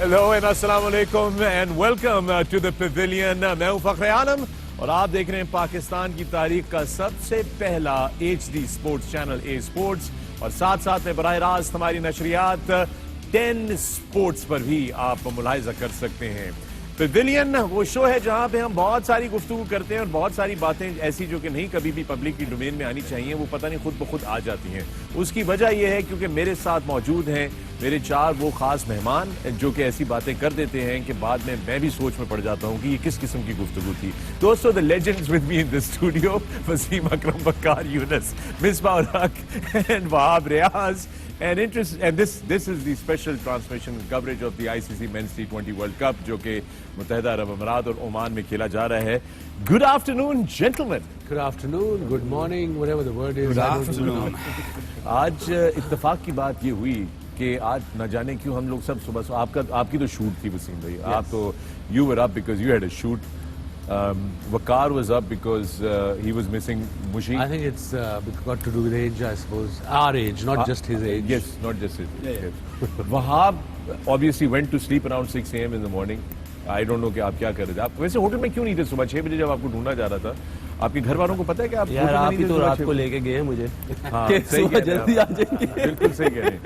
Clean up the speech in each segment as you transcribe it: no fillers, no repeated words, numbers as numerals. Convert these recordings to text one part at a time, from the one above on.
Hello and अस्सलाम वालेकुम and welcome to the pavilion. मैं हूं फखर आलम और आप देख रहे हैं पाकिस्तान की तारीख का सबसे पहला HD स्पोर्ट्स चैनल ए स्पोर्ट्स, और साथ साथ में बराह रास्त हमारी नशरियात 10 स्पोर्ट्स पर भी आप मुलाहिजा कर सकते हैं। पेविलियन वो शो है जहां पे हम बहुत सारी गुफ्तगू करते हैं और बहुत सारी बातें ऐसी जो कि नहीं कभी भी पब्लिक की डोमेन में आनी चाहिए, वो पता नहीं खुद ब खुद आ जाती हैं। उसकी वजह यह है क्योंकि मेरे साथ मौजूद हैं मेरे 4 वो खास मेहमान जो कि ऐसी बातें कर देते हैं कि बाद में मैं भी सोच में पड़ जाता हूं कि ये किस किस्म की गुफ्तगू थी। दोस्तों, the legends with me in the studio, Wasim Akram, Waqar Younis, Misbah ul Haq and Wahab Riaz. And this is the special transmission coverage of the ICC Men's T20 World Cup जो कि मुत्तहिदा अरब अमीरात और ओमान में खेला जा रहा है। Good afternoon, gentlemen. Good afternoन, good morning, whatever the word is. Good afternoon. आज इत्तेफाक की बात ये हुई कि आज न जाने क्यों हम लोग सब सुबह आपकी तो शूट थी वसीम भाई, आप तो you were up because you had a shoot. Waqar was up because he was missing Mushi. I think it's got to do with age, I suppose. Our age, not just his age. Yes, not just his age. Yes. Wahab obviously went to sleep around 6 a.m. in the morning. I don't know कि आप क्या कर रहे थे। आप वैसे hotel में क्यों नहीं थे सुबह 6 बजे जब आपको ढूंढा जा रहा था? आपके घर वालों को पता है कि आप यार आप ही तो रात को लेके गए हैं मुझे। हाँ, सही कह जल्दी आ जाएंगे। बिल्कुल सही कह रहे हैं,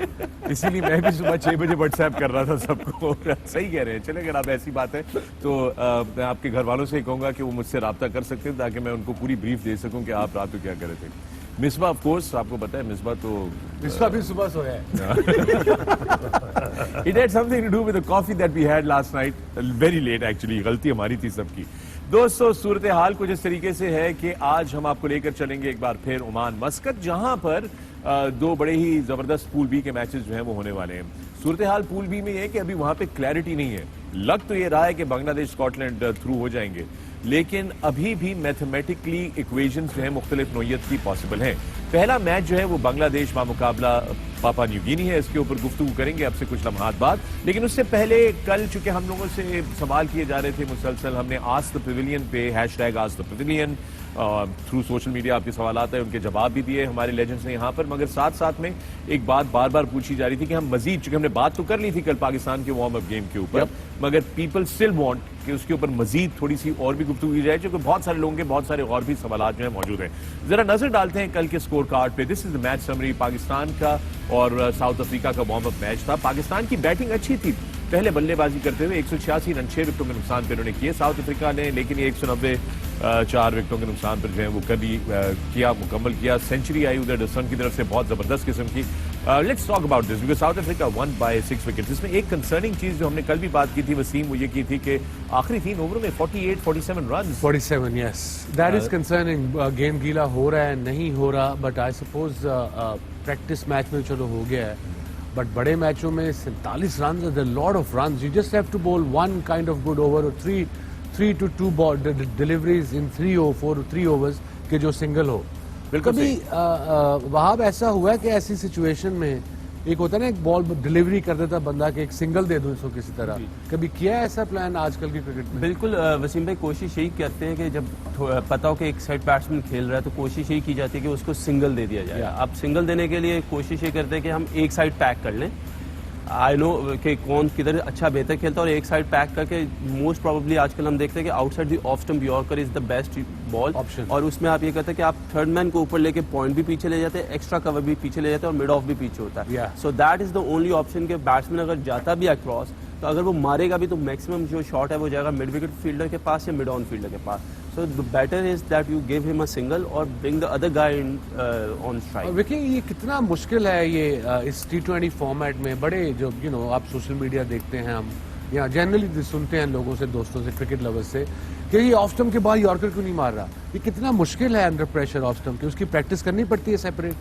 इसीलिए मैं भी सुबह 6 बजे व्हाट्सएप कर रहा था सबको। सही कह रहे हैं। चले, अगर आप ऐसी बात है तो मैं आपके घर वालों से ही कहूंगा कि वो मुझसे रब्ता कर सकते हैं ताकि मैं उनको पूरी ब्रीफ दे सकूं कि आप रात को क्या कर रहे थे। मिसबाह ऑफ कोर्स आपको पता है, मिसबाह भी सुबह सोया है। It had something to do with the coffee that we had last night, very late actually. गलती हमारी थी सबकी। दोस्तों, सूरत हाल कुछ इस तरीके से है कि आज हम आपको लेकर चलेंगे एक बार फिर ओमान मस्कत, जहां पर 2 बड़े ही जबरदस्त पूल बी के मैचेस जो हैं वो होने वाले हैं। सूरत हाल पूल बी में है कि अभी वहां पे क्लैरिटी नहीं है। लग तो ये रहा है कि बांग्लादेश स्कॉटलैंड थ्रू हो जाएंगे, लेकिन अभी भी मैथमेटिकली इक्वेशंस जो है मुख्तलिफ नोयत की पॉसिबल हैं। पहला मैच जो है वो बांग्लादेश का मुकाबला पापा न्यू गिनी है, इसके ऊपर गुफ्तगू करेंगे अब से कुछ लम्हात बाद। लेकिन उससे पहले कल चूंकि हम लोगों से सवाल किए जा रहे थे मुसलसल, हमने आस्क द पेविलियन पे #ask the Pavilion through social media आपके सवाल आते हैं, उनके जवाब भी दिए हमारे लेजेंड्स ने यहाँ पर। मगर साथ साथ में एक बात बार बार पूछी जा रही थी कि हम मजीद, चूंकि हमने बात तो कर ली थी कल पाकिस्तान के वार्म अप गेम के ऊपर, मगर पीपल स्टिल वांट कि उसके ऊपर मजीद थोड़ी सी और भी गुफ्तगू की जाए, क्योंकि बहुत सारे लोगों के बहुत सारे और भी सवाल जो है मौजूद हैं। जरा नजर डालते हैं कल के स्कोर कार्ड पे। This is the match summary. Pakistan का और साउथ अफ्रीका का वार्म अप मैच था। पाकिस्तान की बैटिंग अच्छी थी, पहले बल्लेबाजी करते हुए 186 रन 6 विकेटों के नुकसान पर उन्होंने किए साउथ अफ्रीका ने, लेकिन 190 4 विकेटों के नुकसान पर जो है वो कभी किया, मुकम्मल किया। सेंचुरी आई उधर डसन की तरफ से, बहुत जबरदस्त किस्म की। Let's talk about this because south Africa one by 6 wicket. इसमें एक कंसर्निंग चीज जो हमने कल भी बात की थी वसीम, वो ये की थी कि आखिरी 3 ओवरों में 47 run. 47, yes, that is concerning. Game गीला हो रहा है, नहीं हो रहा, but I suppose practice match में चलो हो गया है, बट बड़े मैचों में 47 run is a lot of run. You just have to bowl one kind of good over, 3 to 2 ball deliveries in 3 or 4 or 3 overs के जो सिंगल हो। कभी वहां ऐसा हुआ है कि ऐसी सिचुएशन में एक होता है ना, एक बॉल डिलीवरी कर देता बंदा के एक सिंगल दे दो इसको किसी तरह, कभी किया है ऐसा प्लान आजकल की क्रिकेट में? बिल्कुल वसीम भाई, कोशिश यही करते हैं कि जब पता हो कि एक साइड बैट्समैन खेल रहा है तो कोशिश यही की जाती है कि उसको सिंगल दे दिया जाए। अब सिंगल देने के लिए कोशिश ये करते हैं कि हम एक साइड पैक कर लें। आई नो कि कौन किधर अच्छा बेहतर खेलता है, और एक साइड पैक करके मोस्ट प्रोबेबली आजकल हम देखते हैं कि outside the off stump yorker is the best ball option, और उसमें आप ये कहते हैं कि आप थर्ड मैन को ऊपर लेके पॉइंट भी पीछे ले जाते हैं, एक्स्ट्रा कवर भी पीछे ले जाते हैं, और मिड ऑफ भी पीछे होता है। So that is the only option कि बैट्समैन अगर जाता भी अक्रॉस तो अगर वो मारेगा भी तो मैक्सिमम जो शॉट है वो जाएगा मिड विकेट फील्डर के पास या मिड ऑन फील्डर के पास। So the better is that you give him a single or bring the other guy in on strike. Vicky, ये कितना मुश्किल है ये इस T20 फॉर्मेट में। बड़े जो आप सोशल मीडिया देखते हैं, हम यहाँ जनरली सुनते हैं लोगों से, दोस्तों से, क्रिकेट लवर्स से, कि ये ऑफ स्टंप के बाद यॉर्कर क्यों नहीं मार रहा। ये कितना मुश्किल है अंडर प्रेशर ऑफ स्टंप की, उसकी प्रैक्टिस करनी पड़ती है सेपरेट?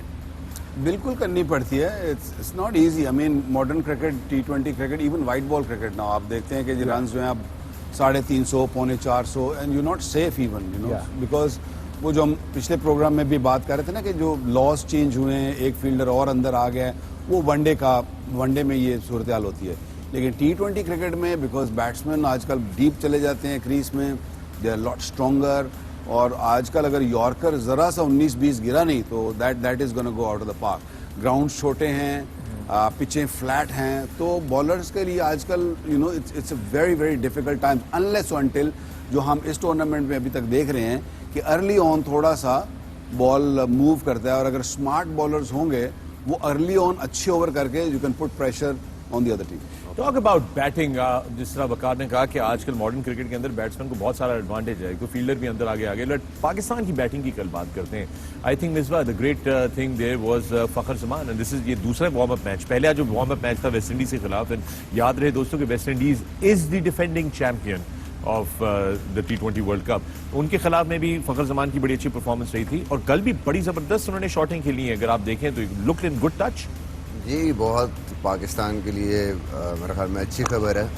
बिल्कुल करनी पड़ती है। It's not easy. I mean modern cricket, T20 cricket, even white ball cricket ना आप देखते हैं कि रन जो हैं अब 350, 450 and you not safe even because वो जो हम पिछले प्रोग्राम में भी बात कर रहे थे ना कि जो लॉस चेंज हुए हैं, एक फील्डर और अंदर आ गया है, वो वनडे में ये सूरत हाल होती है। लेकिन T20 क्रिकेट में बिकॉज बैट्समैन आजकल डीप चले जाते हैं क्रीज में, दे आर लॉट स्ट्रॉन्गर, और आजकल अगर यॉर्कर जरा सा 19-20 गिरा नहीं तो that is gonna go out of the park. Ground छोटे हैं, पिचें फ्लैट हैं, तो बॉलर्स के लिए आजकल you know it's a very very difficult time unless until जो हम इस टूर्नामेंट में अभी तक देख रहे हैं कि अर्ली ऑन थोड़ा सा बॉल मूव करता है, और अगर स्मार्ट बॉलर्स होंगे वो अर्ली ऑन अच्छे ओवर करके you can put pressure on the other team. Talk about batting, जिस तरह वकार ने कहा कि आजकल मॉडर्न क्रिकेट के अंदर बैट्समैन को बहुत सारा एडवांटेज है, तो फील्डर भी अंदर आगे बट पाकिस्तान की बैटिंग की कल बात करते हैं। I think Misbah the great thing there was Fakhar Zaman, and this is ये दूसरा वार्म अप मैच। पहले जो वार्म अप मैच था वेस्ट इंडीज के खिलाफ, एंड याद रहे दोस्तों कि West Indies is the defending champion of the T20 world Cup. उनके खिलाफ में भी फखर जमान की बड़ी अच्छी परफॉर्मेंस रही थी, और कल भी बड़ी जबरदस्त उन्होंने शॉटिंग खेली है। अगर आप देखें तो लुक इन गुड टच। जी, बहुत पाकिस्तान के लिए मेरे ख्याल में अच्छी खबर है,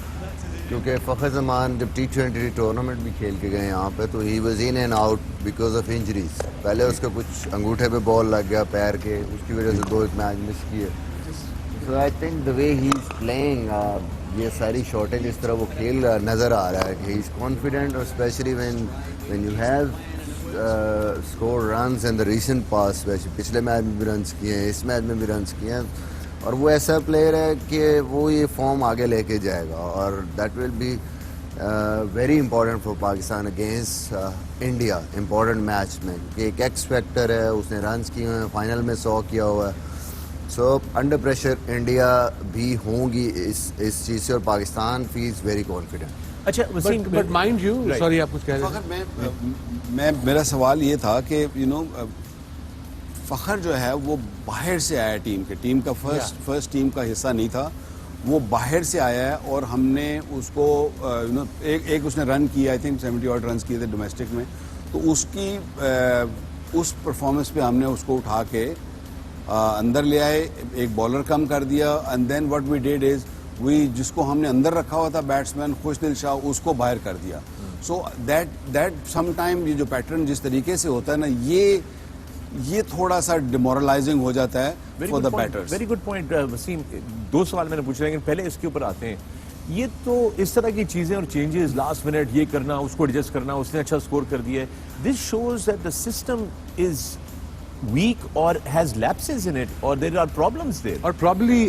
क्योंकि फ़खर ज़मान जब T20 टूर्नामेंट भी खेल के गए यहाँ पे, तो he was in and out because of injuries. पहले उसका कुछ अंगूठे पे बॉल लग गया पैर के, उसकी वजह से 2 मैच मिस किए। So I think the way he is playing, ये सारी शॉटें जिस तरह वो खेल रहा नज़र आ रहा है कि ही इज़ कॉन्फिडेंट, और specially when you have score runs in the recent past, वैसे पिछले मैच में भी रन्स किए हैं, इस मैच में भी रन्स किए हैं, और वो ऐसा प्लेयर है कि वो ये फॉर्म आगे लेके जाएगा, और that will be very important for Pakistan against India important match में, कि एक एक्स फैक्टर है, उसने रन्स किए हैं, फाइनल में 100 किया हुआ है। सो अंडर प्रेशर इंडिया भी होंगी इस चीज़ से, और पाकिस्तान फील्स वेरी कॉन्फिडेंट। अच्छा Wasim, but mind you, sorry आप कुछ कह रहे थे। फखर, मैं मेरा सवाल ये था कि यू नो फखर जो है वो बाहर से आया टीम का फर्स्ट टीम का हिस्सा नहीं था, वो बाहर से आया है, और हमने उसको यू नो एक उसने रन किया, आई थिंक 70 ऑड रन किए थे डोमेस्टिक में, तो उसकी उस परफॉर्मेंस पे हमने उसको उठा के अंदर ले आए, एक बॉलर कम कर दिया, and then what we did is we जिसको हमने अंदर रखा हुआ था बैट्समैन खुशदिल शाह, उसको बाहर कर दिया। सो दैट समटाइम ये जो पैटर्न जिस तरीके से होता है ना, ये थोड़ा सा डिमोरलाइजिंग हो जाता है for the batters. Very good point Wasim. 2 सवाल मैंने पूछे, लेकिन पहले इसके ऊपर आते हैं। ये तो इस तरह की चीजें और चेंजेस लास्ट मिनट ये करना, उसको एडजस्ट करना, उसने अच्छा स्कोर कर दिया है, this shows that the system is weak or has lapses in it, or there are problems there, और probably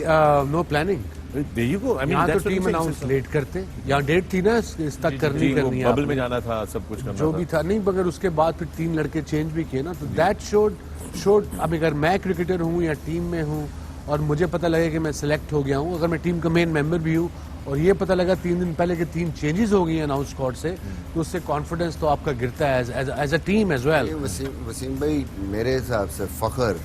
no planning. there you go. I mean यहाँ तो that's टीम अनाउंस लेट करते, यहाँ डेट थी ना इस तक करनी है बबल आपने। में जाना था, सब कुछ करना जो था। भी था नहीं, मगर उसके बाद फिर 3 लड़के चेंज भी किए ना, तो दैट शोड अब अगर मैं क्रिकेटर हूँ या टीम में हूँ और मुझे पता लगे कि मैं सिलेक्ट हो गया हूँ, अगर मैं टीम का मेन मेंबर भी हूँ, और ये पता लगा 3 दिन पहले कि 3 चेंजेस हो गई हैं अनाउंस स्क्वाड से, तो उससे कॉन्फिडेंस तो आपका गिरता है as a team as well. Wasim भाई, मेरे हिसाब से फ़खर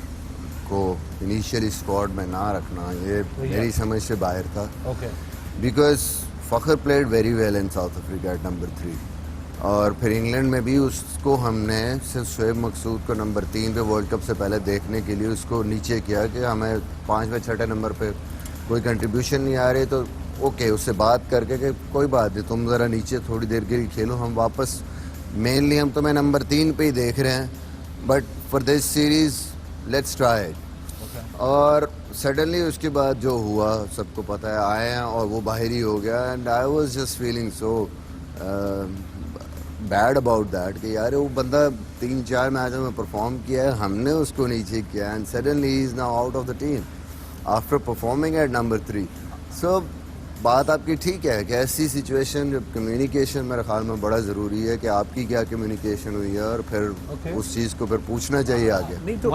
को इनिशियली स्क्वाड में ना रखना ये मेरी समझ से बाहर था, okay, because Fakhar played very well in South Africa at number 3, और फिर इंग्लैंड में भी उसको हमने सिर्फ शोएब मकसूद को नंबर 3 पे वर्ल्ड कप से पहले देखने के लिए उसको नीचे किया कि हमें 5वें 6ठे नंबर पे कोई कंट्रीब्यूशन नहीं आ रही, तो ओके उससे बात करके कि कोई बात नहीं, तुम ज़रा नीचे थोड़ी देर के लिए खेलो, हम वापस मेनली हम तुम्हें नंबर 3 पे ही देख रहे हैं, but for this series let's try it. और सडनली उसके बाद जो हुआ सबको पता है, आए हैं और वो बाहर ही हो गया, and I was just feeling so bad about that कि यार वो बंदा 3-4 मैचों में परफॉर्म किया है, हमने उसको नीचे किया, and suddenly he is now out of the team after performing at number 3। सो बात आपकी ठीक है कि ऐसी सिचुएशन जब कम्युनिकेशन मेरे ख्याल में बड़ा ज़रूरी है कि आपकी क्या कम्युनिकेशन हुई है, और फिर उस चीज़ को फिर पूछना चाहिए आगे। नहीं तो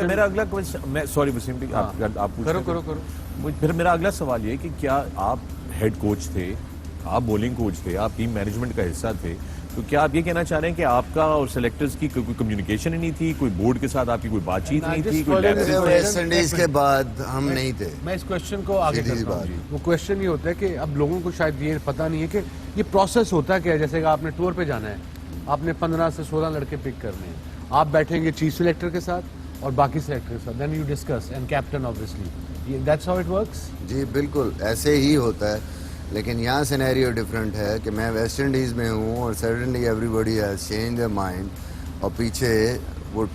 मेरा अगला क्वेश्चन, मैं सॉरी वसीम भाई, आप पूछ करो। फिर मेरा अगला सवाल ये कि क्या आप हेड कोच थे, आप बॉलिंग कोच थे, आप टीम मैनेजमेंट का हिस्सा थे, तो क्या आप ये कहना चाह रहे हैं कि आपका और सेलेक्टर्स की कोई कम्युनिकेशन ही नहीं थी, कोई बोर्ड के साथ आपकी कोई बातचीत नहीं थी, कोई वेस्ट इंडीज के बाद हम नहीं थे। मैं इस क्वेश्चन को आगे करता हूं। वो क्वेश्चन ये होता है कि अब लोगों को शायद ये पता नहीं है कि ये प्रोसेस होता क्या है। जैसे कि आपने टूर पे जाना है, आपने 15 से 16 लड़के पिक करने हैं, आप बैठेंगे चीफ सिलेक्टर के साथ और बाकी सिलेक्टर के साथ, then you discuss and captain obviously, that's how it works. जी बिल्कुल ऐसे ही होता है, लेकिन यहाँ सिनेरियो डिफरेंट है कि मैं वेस्ट इंडीज़ में हूँ और suddenly everybody has change their mind, और पीछे वो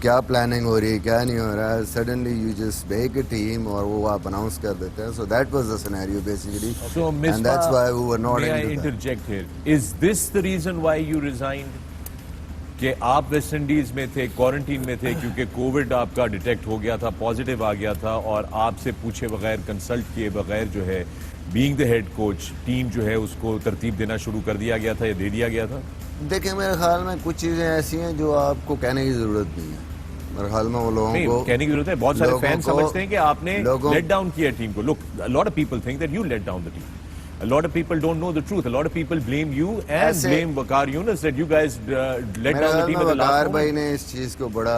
क्या प्लानिंग हो रही है क्या नहीं हो रहा है, suddenly you just make a team और वो आप अनाउंस कर देते हैं। So that was the scenario basically, and that's why we were not interject here, is this the reason why you resigned? कि आप वेस्ट इंडीज में थे, क्वारंटीन में थे क्योंकि कोविड आपका डिटेक्ट हो गया था, पॉजिटिव आ गया था और आपसे पूछे बगैर, कंसल्ट किए बगैर जो है being the head coach team जो है उसको तरतीब देना शुरू कर दिया गया था या दे दिया गया था? देखिए मेरे ख्याल में कुछ चीज़ें ऐसी हैं जो आपको कहने की ज़रूरत नहीं है। मेरे ख्याल में वो लोगों को कहने की जरूरत है। बहुत सारे लोगों फैन को- समझते हैं कि आपने लोगों- लेट डाउन किया टीम को। Look, a lot of people think that you let down the team. A lot of people don't know the truth. A lot of people blame you and ऐसे- blame Waqar Yunus that you guys let मेरे down the ख्याल team में at the last वकार भाई moment. ने इस चीज़ को बड़ा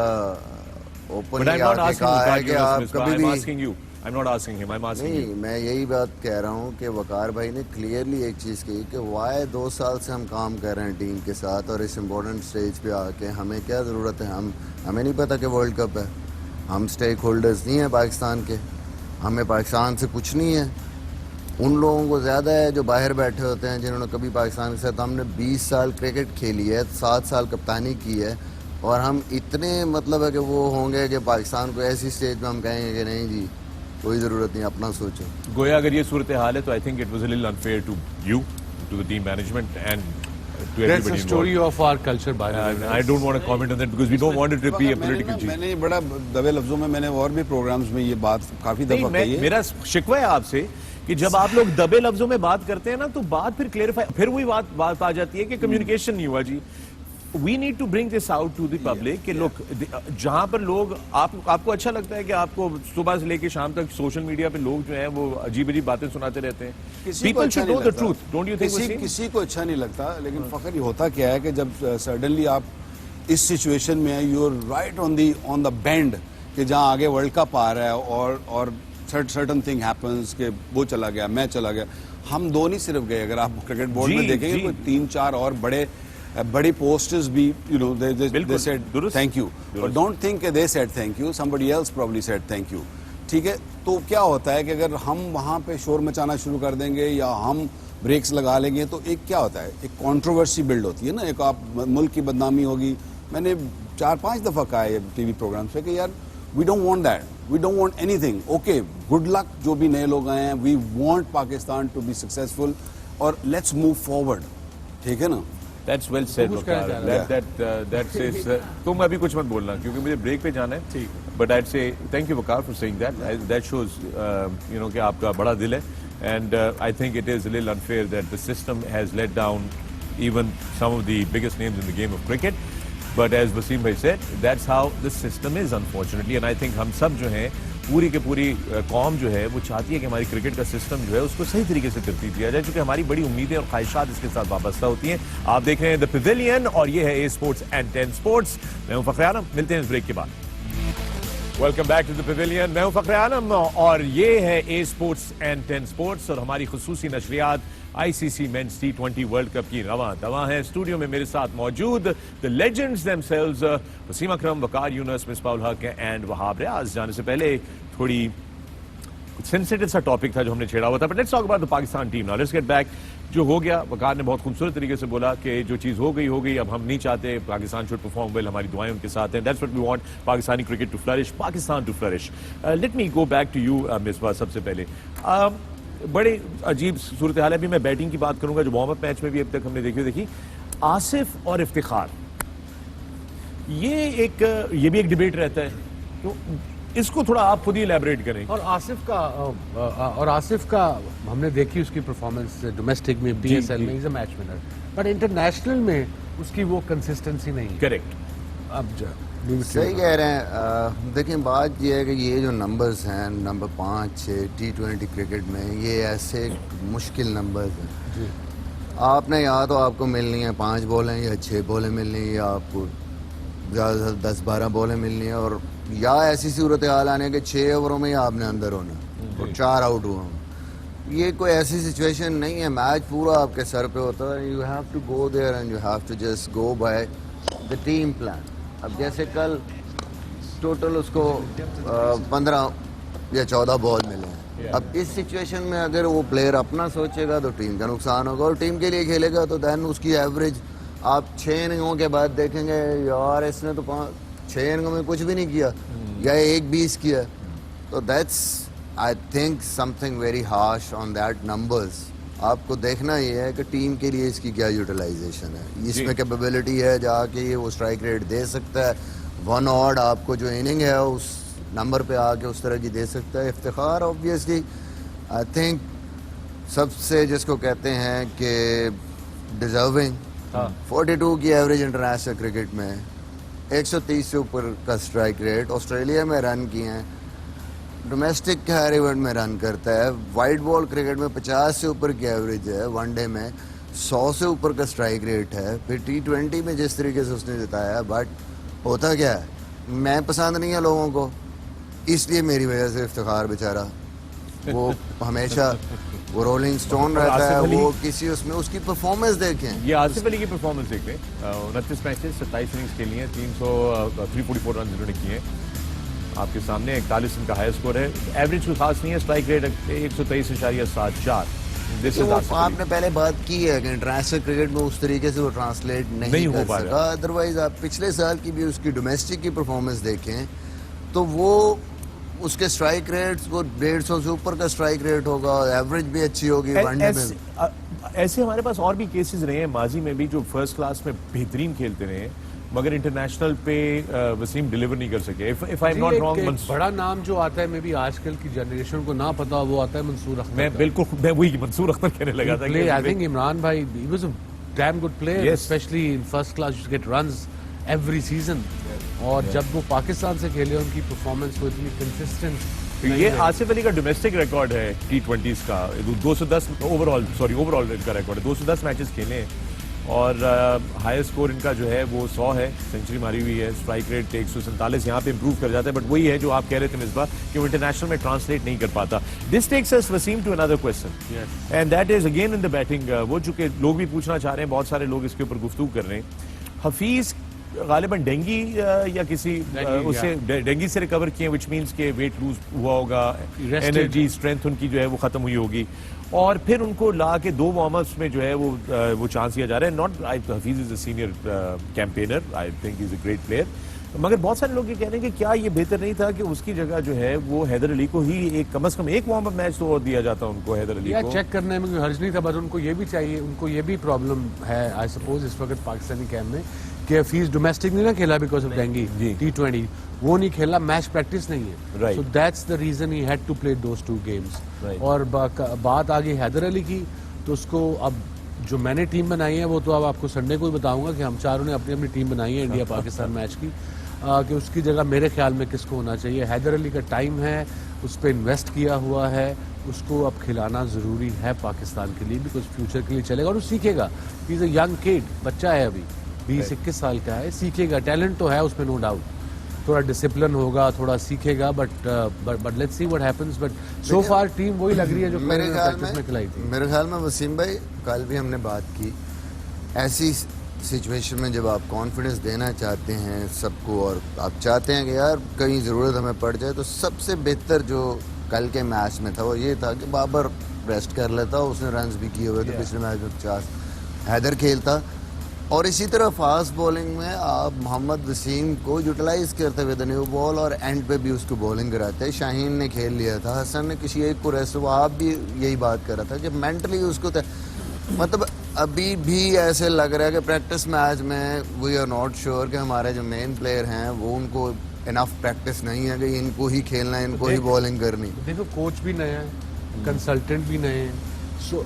But openly I'm not आके asking कहा है Waqar कि Yunus, आप Misbah. कभी I'm भी asking you. I'm not asking him. I'm asking नहीं, you. मैं यही बात कह रहा हूँ कि वकार भाई ने क्लियरली एक चीज़ कही कि वाई 2 साल से हम काम कर रहे हैं टीम के साथ और इस इम्पोर्टेंट स्टेज पे आके हमें क्या ज़रूरत है, हमें नहीं पता कि वर्ल्ड कप है, हम स्टेक होल्डर्स नहीं हैं पाकिस्तान के, हमें पाकिस्तान से कुछ नहीं है, उन लोगों को ज़्यादा है जो बाहर बैठे होते हैं जिन्होंने कभी पाकिस्तान के साथ, हमने 20 साल क्रिकेट खेली है, 7 साल कप्तानी की है और हम इतने मतलब है कि वो होंगे कि पाकिस्तान को ऐसी स्टेज पे हम कहेंगे कि नहीं जी कोई ज़रूरत नहीं, अपना सोचो। गोया अगर ये सूरत हाल है तो I think it was a little unfair to you, to the team management and to That's everybody the story involved. of our culture, by the way. And I don't want to comment on that because we don't want it to be a political cheat. मैंने बड़ा दबे लफ्जों में मैंने और भी programmes में ये बात काफी नहीं, दफा कही है। मेरा शिकवा है आपसे कि जब आप लोग दबे लफ्जों में बात करते हैं ना तो बात फिर क्लेरिफाई, फिर वही बात आ जाती है कि कम्युनिकेशन नहीं हुआ जी। We need to bring this out to the public कि लोग जहां पर लोग आपको अच्छा लगता है कि आपको सुबह से लेकर शाम तक सोशल मीडिया पे लोग जो हैं वो अजीब अजीब बातें सुनाते रहते हैं। किसी को पीपल अच्छा शुड नहीं नो द लगता। Truth, don't you think? किसी को अच्छा नहीं लगता, लेकिन फखर ये होता क्या है कि जब सडनली आप इस सिचुएशन में है, you are right on the bend कि जहां आगे वर्ल्ड कप आ रहा है और सर्टन थिंग हैपेंस कि वो चला गया, मैं चला गया। हम दो नहीं सिर्फ गए, अगर आप क्रिकेट बोर्ड जी, में देखेंगे जी। कोई 3-4 और बड़ी पोस्टर्स भी, यू नो, दे बिल्कुल, सेड दुरुस्त, थैंक यू, दुरुस्त। But don't think they said thank you, somebody else probably said thank you. ठीक है, तो क्या होता है कि अगर हम वहाँ पे शोर मचाना शुरू कर देंगे या हम ब्रेक्स लगा लेंगे तो एक क्या होता है, एक कंट्रोवर्सी बिल्ड होती है ना, एक आप मुल्क की बदनामी होगी। मैंने 4-5 दफ़ा कहा है टीवी प्रोग्राम पे कि यार we don't want that, we don't want anything. Okay, good luck जो भी नए लोग आए हैं, we want Pakistan to be successful और लेट्स मूव फॉरवर्ड। ठीक है ना? That's well said, कुछ कहना Waqar. चाह रहा That says तुम अभी कुछ मत बोलना क्योंकि मुझे ब्रेक पे जाना है। ठीक। But I'd say thank you Waqar for saying that. That shows you know कि आपका बड़ा दिल है and I think it is a little unfair that the system has let down even some of the biggest names in the game of cricket. But as Wasim bhai said, that's how the system is unfortunately and I think हम सब जो हैं पूरी के पूरी कौम जो है वो चाहती है कि हमारी क्रिकेट का सिस्टम जो है उसको सही तरीके से तरतीब दिया जाए, क्योंकि हमारी बड़ी उम्मीदें और ख्वाहिशात इसके साथ वाबस्ता होती हैं। आप देख रहे हैं द पवेलियन और ये है ए स्पोर्ट्स एंड 10 स्पोर्ट्स। मैं हूं फखर आलम, मिलते हैं इस ब्रेक के बाद। Welcome back to the pavilion, मैं हूं फखर आलम और ये है ए स्पोर्ट्स एंड 10 स्पोर्ट्स और हमारी खुसूसी नशरियात ICC men's T20 world cup की रवां दवा है। स्टूडियो में मेरे साथ मौजूद the legends themselves Wasim Akram, Waqar Younis, Misbah ul Haq and Wahab रियाज। जाने से पहले थोड़ी सेंसिटिव सा टॉपिक था जो हमने छेड़ा हुआ था, but let's talk about the Pakistan team now. Let's get back. जो हो गया, वकार ने बहुत खूबसूरत तरीके से बोला कि जो चीज़ हो गई, अब हम नहीं चाहते पाकिस्तान शुड परफॉर्म वेल, हमारी दुआएं उनके साथ हैं। That's what we want, Pakistani cricket to flourish, Pakistan to flourish. Let me go back to you Misbah. सबसे पहले बड़े अजीब सूरत हाल है। अभी मैं बैटिंग की बात करूंगा जो वार्म अप मैच में भी अब तक हमने देखी आसिफ और इफ्तिखार, ये भी एक डिबेट रहता है, तो इसको थोड़ा आप खुद ही इलैबोरेट करें। और आसिफ का हमने देखी उसकी परफॉर्मेंस डोमेस्टिक में, PSL में, is a match winner, but international में उसकी वो कंसिस्टेंसी नहीं है। करेक्ट। अब सही कह रहे हैं। देखिए बात यह है कि ये जो नंबर्स हैं, नंबर 5-6 T20 क्रिकेट में, ये ऐसे मुश्किल नंबर्स हैं। आपने या तो आपको मिलनी है 5 बॉलें या 6 बॉलें मिलनी है, या आपको ज़्यादा से 10-12 बॉलें मिलनी है, और या ऐसी सूरत हाल आने के 6 ओवरों में ही आपने अंदर होना और 4 आउट हुआ। ये कोई ऐसी सिचुएशन नहीं है, मैच पूरा आपके सर पे होता है। You have to go there and you have to just go by the team plan. अब जैसे कल टोटल उसको 15 या 14 बॉल मिले हैं। अब इस सिचुएशन में अगर वो प्लेयर अपना सोचेगा तो टीम का नुकसान होगा, और टीम के लिए खेलेगा तो दैन उसकी एवरेज आप 6 इनिंगों के बाद देखेंगे यार इसने तो 6 इनिंगों में कुछ भी नहीं किया या 1-20 किया। तो that's I think something very harsh on that numbers आपको देखना ये है कि टीम के लिए इसकी क्या यूटिलाइजेशन है, इसमें कैपेबिलिटी है जाके ये वो स्ट्राइक रेट दे सकता है, वन ऑड आपको जो इनिंग है उस नंबर पे आके उस तरह की दे सकता है। इफ्तिखार ऑब्वियसली आई थिंक सबसे जिसको कहते हैं कि डिजर्विंग, 42 की एवरेज इंटरनेशनल क्रिकेट में, 130 से ऊपर का स्ट्राइक रेट, ऑस्ट्रेलिया में रन किए हैं, डोमेस्टिक के हर इवेंट में रन करता है, वाइट बॉल क्रिकेट में 50 से ऊपर की एवरेज है, वनडे में 100 से ऊपर का स्ट्राइक रेट है, फिर T20 में जिस तरीके से उसने जिताया। बट होता क्या है, मैं पसंद नहीं है लोगों को, इसलिए मेरी वजह से इफ्तिखार बेचारा वो हमेशा वो रोलिंग स्टोन रहता है, वो किसी उसमें उसकी परफॉर्मेंस देखें। ये आसिफ अली की परफॉर्मेंस देख लें, 29 मैचेस 27 इनिंग्स खेली हैं, 344 रन इन्होंने किए हैं आपके सामने, 41 इनका हाई स्कोर है, एवरेज कोई खास नहीं है, स्ट्राइक रेट 123.74। आपने पहले बात की है कि इंटरनेशनल क्रिकेट में उस तरीके से वो ट्रांसलेट नहीं हो कर पा सका। अदरवाइज आप पिछले साल की भी उसकी डोमेस्टिक की परफॉर्मेंस देखें तो वो उसके स्ट्राइक रेट्स वो 150 से ऊपर का स्ट्राइक रेट होगा, एवरेज भी अच्छी होगी वनडे में। ऐसे हमारे पास और भी केसेस रहे हैं माजी में भी, जो फर्स्ट क्लास में बेहतरीन खेलते रहे मगर इंटरनेशनल पे वसीम डिलीवर नहीं कर सके। If I am not wrong, बड़ा नाम जो आता है मे बी आजकल की जनरेशन को ना पता, वो आता है मंसूर अख्तर। मैं वही मंसूर अख्तर कहने लगा था कि आई थिंक इमरान भाई he was a damn good player, specially in first class, used to get runs every season. और जब वो पाकिस्तान से खेले उनकी परफॉर्मेंस वो इतनी कंसिस्टेंट। ये आसिफ अली का डोमेस्टिक रिकॉर्ड है T20s का, 210 ओवरऑल इनका रिकॉर्ड है, 210 मैचेस खेले हैं और हाईएस्ट स्कोर इनका जो है वो 100 है, सेंचुरी मारी हुई है, स्ट्राइक रेट 147 यहाँ पे इंप्रूव कर जाता है। बट वही है जो आप कह रहे थे मिसबा कि वो इंटरनेशनल में ट्रांसलेट नहीं कर पाता। This takes us Wasim to another question and that is again in the batting, वो चूंकि लोग भी पूछना चाह रहे हैं, बहुत सारे लोग इसके ऊपर गुफ्तगू कर रहे हैं। हफीज गालिबन डेंगी या किसी उससे डेंगी से रिकवर किए, विच मीन्स के वेट लूज हुआ होगा, एनर्जी स्ट्रेंथ उनकी जो है वो खत्म हुई होगी और फिर उनको ला के 2 वार्म अप्स में जो है वो चांस दिया जा रहा है। Not Hafeez is a senior campaigner, I think is a great player, मगर बहुत सारे लोग ये कह रहे हैं कि क्या ये बेहतर नहीं था कि उसकी जगह जो है वो हैदर अली को ही एक कम से कम एक वार्म अप मैच तो और दिया जाता उनको, हैदर अली को चेक करने में कोई हर्ज नहीं था। बट उनको ये भी चाहिए, उनको ये भी प्रॉब्लम है आई सपोज इस वक्त पाकिस्तानी कैंप में कि हफीज डोमेस्टिक नहीं ना खेला बिकॉज ऑफ डेंगी, T20 वो नहीं खेला, मैच प्रैक्टिस नहीं है, so that's the reason he had to play those 2 games. और बात आ गई हैदर अली की, तो उसको अब जो मैंने टीम बनाई है वो तो अब आपको संडे को ही बताऊंगा कि हम चारों ने अपनी अपनी टीम बनाई है इंडिया पाकिस्तान मैच की, कि उसकी जगह मेरे ख्याल में किसको होना चाहिए। हैदर अली का टाइम है, उस पर इन्वेस्ट किया हुआ है, उसको अब खिलाना ज़रूरी है पाकिस्तान के लिए, बिकॉज फ्यूचर के लिए चलेगा और वो सीखेगा। He is a young kid, बच्चा है अभी 20-21 साल का है, सीखेगा, टैलेंट तो है उसमें नो डाउट, थोड़ा डिसिप्लिन होगा, थोड़ा सीखेगा, but let's see what happens. But so far team वही लग रही है जो मेरे प्रैक्टिस में खिलाई थी। मेरे ख्याल में वसीम भाई, कल भी हमने बात की, ऐसी सिचुएशन में जब आप कॉन्फिडेंस देना चाहते हैं सबको और आप चाहते हैं कि यार कहीं ज़रूरत हमें पड़ जाए, तो सबसे बेहतर जो कल के मैच में था वो ये था कि बाबर रेस्ट कर लेता, उसने रन्स भी किए हुए थे पिछले मैच में 50, हैदर खेलता और इसी तरह फास्ट बॉलिंग में आप मोहम्मद वसीम को यूटिलाइज करते हुए न्यू बॉल और एंड पे भी उसको बॉलिंग कराते हैं। शाहीन ने खेल लिया था, हसन ने किसी एक को रेस्ट, वो आप भी यही बात कर रहा था कि मेंटली उसको मतलब अभी भी ऐसे लग रहा है कि प्रैक्टिस मैच में वी आर नॉट श्योर कि हमारे जो मेन प्लेयर हैं वो उनको इनफ प्रैक्टिस नहीं है कि इनको ही खेलना है, इनको ही बॉलिंग करनी। देखो कोच भी नए हैं, कंसल्टेंट भी नए हैं, सो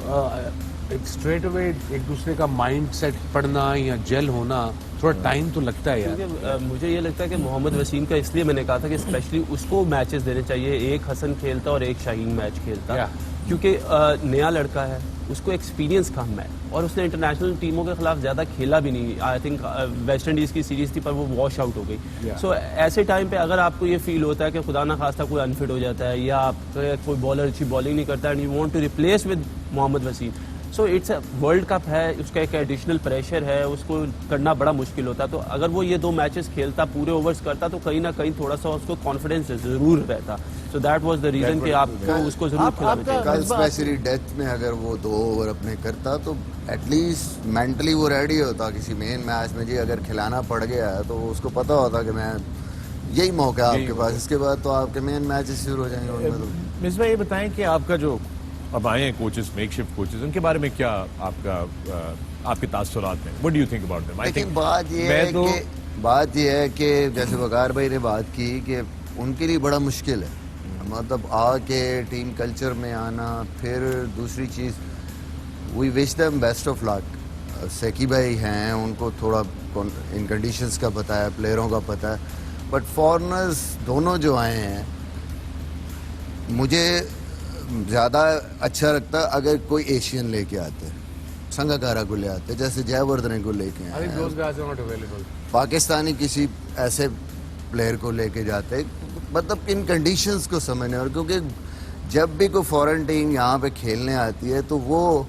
स्ट्रेट अवे एक दूसरे का माइंड सेट पढ़ना या जेल होना थोड़ा टाइम तो लगता है यार। मुझे ये लगता है कि मोहम्मद वसीम का इसलिए मैंने कहा था कि स्पेशली उसको मैचेस देने चाहिए, एक हसन खेलता और एक शाहीन मैच खेलता, क्योंकि नया लड़का है, उसको एक्सपीरियंस कम है और उसने इंटरनेशनल टीमों के खिलाफ ज़्यादा खेला भी नहीं। आई थिंक वेस्ट इंडीज़ की सीरीज़ थी पर वो वॉश आउट हो गई। सो ऐसे टाइम पे अगर आपको ये फील होता है कि खुदा ना खास्ता कोई अनफिट हो जाता है या आप कोई बॉलर अच्छी बॉलिंग नहीं करता and you want to replace with Mohammad Wasim, so it's a World Cup है, उसका एक एडिशनल प्रेशर है, उसको करना बड़ा मुश्किल होता। तो अगर वो ये 2 मैचेस खेलता, पूरे ओवर्स करता, तो कहीं ना कहीं थोड़ा सा उसको कॉन्फिडेंस जरूर रहता। So that was the reason कि आपको उसको जरूर खिलाना चाहिए। कल स्पेशली डेथ में अगर वो 2 ओवर अपने करता तो एटलीस्ट मेंटली वो रेडी होता किसी मेन मैच में। जी अगर खिलाना पड़ गया है तो उसको पता होता कि मैं यही मौका है आपके पास, इसके बाद तो आपके मेन मैचेस शुरू हो जाएंगे उनमें। तो मिसबा ये बताएं कि आपका जो अब आए हैं कोचेस, मेकशिफ्ट कोचेस, उनके बारे में क्या आपके तासुरात हैं? What do you think about them? I लेकिन थिंक बात ये है कि जैसे वकार भाई ने बात की कि उनके लिए बड़ा मुश्किल है, मतलब आके टीम कल्चर में आना। फिर दूसरी चीज़, we wish them best of luck. सेकी भाई हैं, उनको थोड़ा इन कंडीशंस का पता है, प्लेयरों का पता है, बट फॉरनर्स दोनों जो आए हैं, मुझे ज़्यादा अच्छा लगता अगर कोई एशियन लेके आते, संगाकारा को ले आते, जैसे जयवर्धने को लेके I think आए, those guys are not available. Pakistani किसी ऐसे प्लेयर को लेके जाते, मतलब इन कंडीशंस को समझने। और क्योंकि जब भी कोई फॉरेन टीम यहाँ पे खेलने आती है तो वो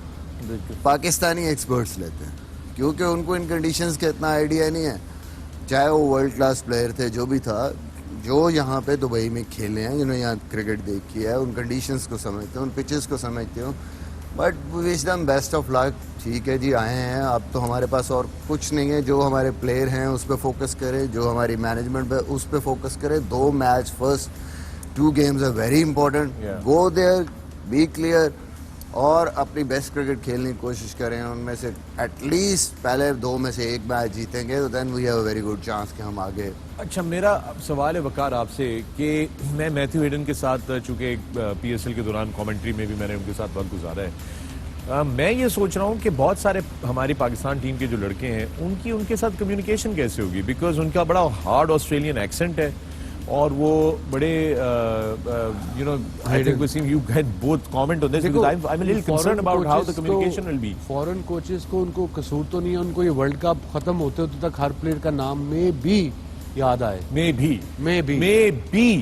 पाकिस्तानी एक्सपर्ट्स लेते हैं, क्योंकि उनको इन कंडीशंस का इतना आइडिया नहीं है। चाहे वो वर्ल्ड क्लास प्लेयर थे, जो भी था, जो यहाँ पे दुबई में खेले हैं, जिन्होंने यहाँ क्रिकेट देखी है, उन कंडीशंस को समझते हो, उन पिचेस को समझते हो। But wish them best of luck. ठीक है जी, आए हैं, अब तो हमारे पास और कुछ नहीं है। जो हमारे प्लेयर हैं उस पर फोकस करें, जो हमारी मैनेजमेंट है उस पर फोकस करें। 2 match, first 2 games are very important. Go there, be clear और अपनी बेस्ट क्रिकेट खेलने की कोशिश करें। उनमें से एटलीस्ट पहले 2 में से 1 मैच जीतेंगे तो then we have a very good chance कि हम आगे। अच्छा, मेरा सवाल है वकार आपसे कि मैं मैथ्यू हेडन के साथ, चूंकि PSL के दौरान कमेंट्री में भी मैंने उनके साथ वक्त गुजारा है, मैं ये सोच रहा हूँ कि बहुत सारे हमारी पाकिस्तान टीम के जो लड़के हैं उनके साथ कम्युनिकेशन कैसे होगी, बिकॉज उनका बड़ा हार्ड ऑस्ट्रेलियन एक्सेंट है और वो बड़े you know, I think we seem you get both comment on this, because I am a little concerned about how the communication will be. Foreign coaches को उनको कसूर तो नहीं है, उनको ये वर्ल्ड कप खत्म होते होते तक हर प्लेयर का नाम में भी याद आए। May be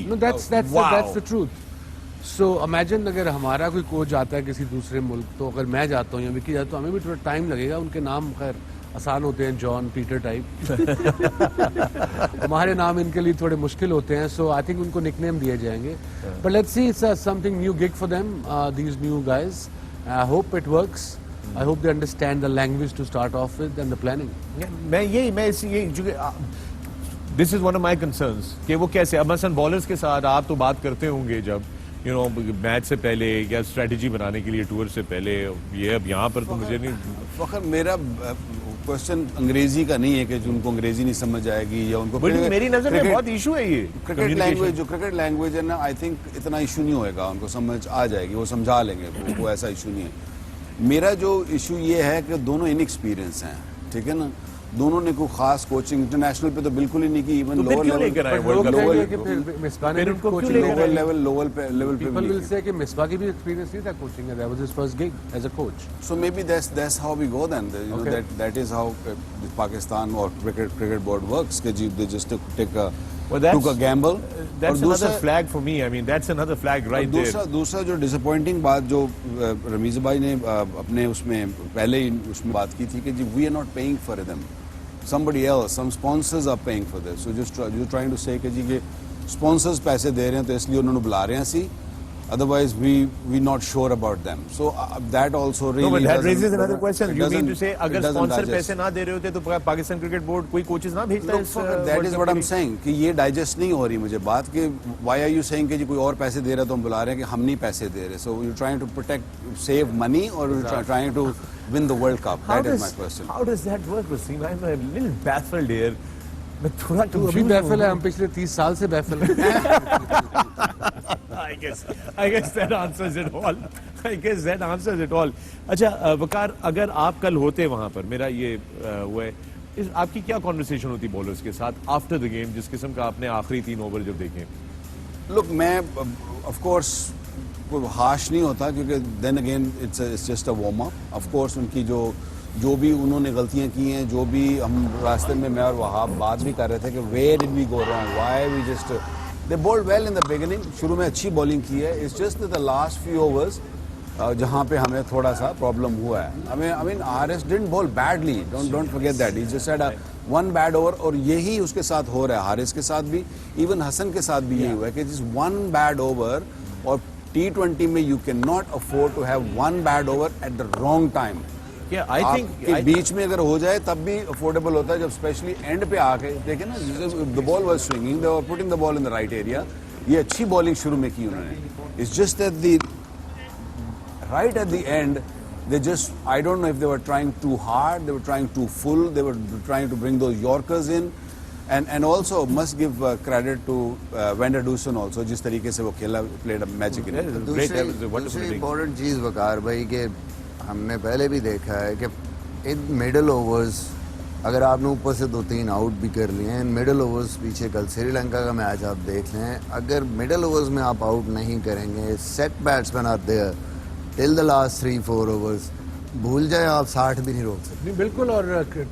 No, that's the truth. So imagine अगर हमारा कोई कोच आता है किसी दूसरे मुल्क, तो अगर मैं जाता हूँ या विकी जाता हूँ, हमें भी थोड़ा टाइम लगेगा। उनके नाम खैर आसान होते हैं, जॉन, पीटर टाइप। हमारे नाम इनके लिए थोड़े मुश्किल होते हैं, सो आई थिंक उनको निकनेम दिए जाएंगे। But let's see, it's something new gig for them, these new guys. I hope it works. I hope they understand the language to start off with and the planning. This is one of my concerns कि वो कैसे, अब मसलन bowlers के साथ आप तो बात करते होंगे जब यू नो मैच से पहले या स्ट्रेटजी बनाने के लिए टूर से पहले, ये अब यहाँ पर तो मुझे नहीं। फखर, मेरा क्वेश्चन अंग्रेजी का नहीं है कि जो उनको अंग्रेजी नहीं समझ आएगी या उनको, मेरी नजर में बहुत इशू है ये क्रिकेट लैंग्वेज। जो क्रिकेट लैंग्वेज है ना, आई थिंक इतना इशू नहीं होएगा, उनको समझ आ जाएगी, वो समझा लेंगे, वो ऐसा इशू नहीं है। मेरा जो इशू ये है कि दोनों इनएक्सपीरियंस हैं, ठीक है ना, दोनों ने कोई खास कोचिंग इंटरनेशनल पे तो बिल्कुल ही नहीं की, इवन लोअर लेवल पे people will say कि मिसबा की भी एक्सपीरियंस नहीं था कोचिंग में, that was his first gig as a coach. So maybe that's how we go then, you know, that is how Pakistan or cricket board works, कि they just took a gamble. That's another flag for me. I mean, that's another flag right there. दूसरा जो disappointing बात जो रमीज भाई ने अपने उसमें पहले ही उसमें बात की थी कि जी we are not paying for them, somebody else, some sponsors are paying for this. So just you're trying to say कि जी के sponsors पैसे दे रहे हैं तो इसलिए उन्होंने बुला रहे हैं सी, otherwise we not sure about them. So that also really no, but that raises another question. You mean to say अगर sponsor पैसे ना दे रहे होते तो पाकिस्तान क्रिकेट बोर्ड कोई कोचेस ना भेजता है? That is what I'm saying कि ये डाइजेस्ट नहीं हो रही मुझे बात कि why are you saying कि जी कोई और पैसे दे रहा है तो हम बुला रहे हैं कि हम नहीं पैसे दे रहे. So you're trying to save money or you're trying to win the World Cup? That is my question. How does that work, Wasim? I'm a little baffled here. मैं थोड़ा तू अभी बैफल है, हम पिछले 30 साल से बैफल हैं। I guess that answers it all. I guess that answers it all. अच्छा वकार, अगर आप कल होते वहां पर, मेरा ये वो है, आपकी क्या कॉन्वर्सेशन होती बॉलर्स के साथ आफ्टर द गेम, जिस किस्म का आपने आखिरी 3 ओवर जब देखे? Look, मैं of course कोई हाश नहीं होता क्योंकि then again it's just a warm up. Of course उनकी जो भी उन्होंने गलतियां की हैं, जो भी हम रास्ते में मैं और वहाब बात भी कर रहे थे कि where did we go wrong, why we just they bowled well in the beginning, शुरू में अच्छी बॉलिंग की है, it's just that the last few overs जहाँ पे हमें थोड़ा सा प्रॉब्लम हुआ है. I mean RS didn't bowl badly, don't forget that, he just had one bad over, और यही उसके साथ हो रहा है, हारिस के साथ भी, इवन हसन के साथ भी यही हुआ है कि just one bad over, और T20 में you cannot afford to have one bad over at the wrong time. I think बीच में अगर हो जाए तब भी अफोर्डेबल होता है, जब स्पेशली एंड पे आके देखे ना, the ball was swinging, they were putting the ball in the right area. ये अच्छी बॉलिंग शुरू में की उन्होंने. It's just that the right at the end, they just, I don't know if they were trying too hard, they were trying too full, they were trying to bring those Yorkers in. And also must give credit to Vander Dussen also, जिस तरीके से वो खेला, played a magic in it. दूसरी important चीज़ वकार भाई कि हमने पहले भी देखा है कि इन मिडल ओवर्स अगर आपने ऊपर से 2-3 आउट भी कर लिए हैं, इन मिडल ओवर्स पीछे कल श्रीलंका का मैच आप देख लें, अगर मिडल ओवर्स में आप आउट नहीं करेंगे, set batsman are there till the last 3-4 overs, भूल जाए आप 60 भी नहीं रोक सकते। नहीं बिल्कुल, और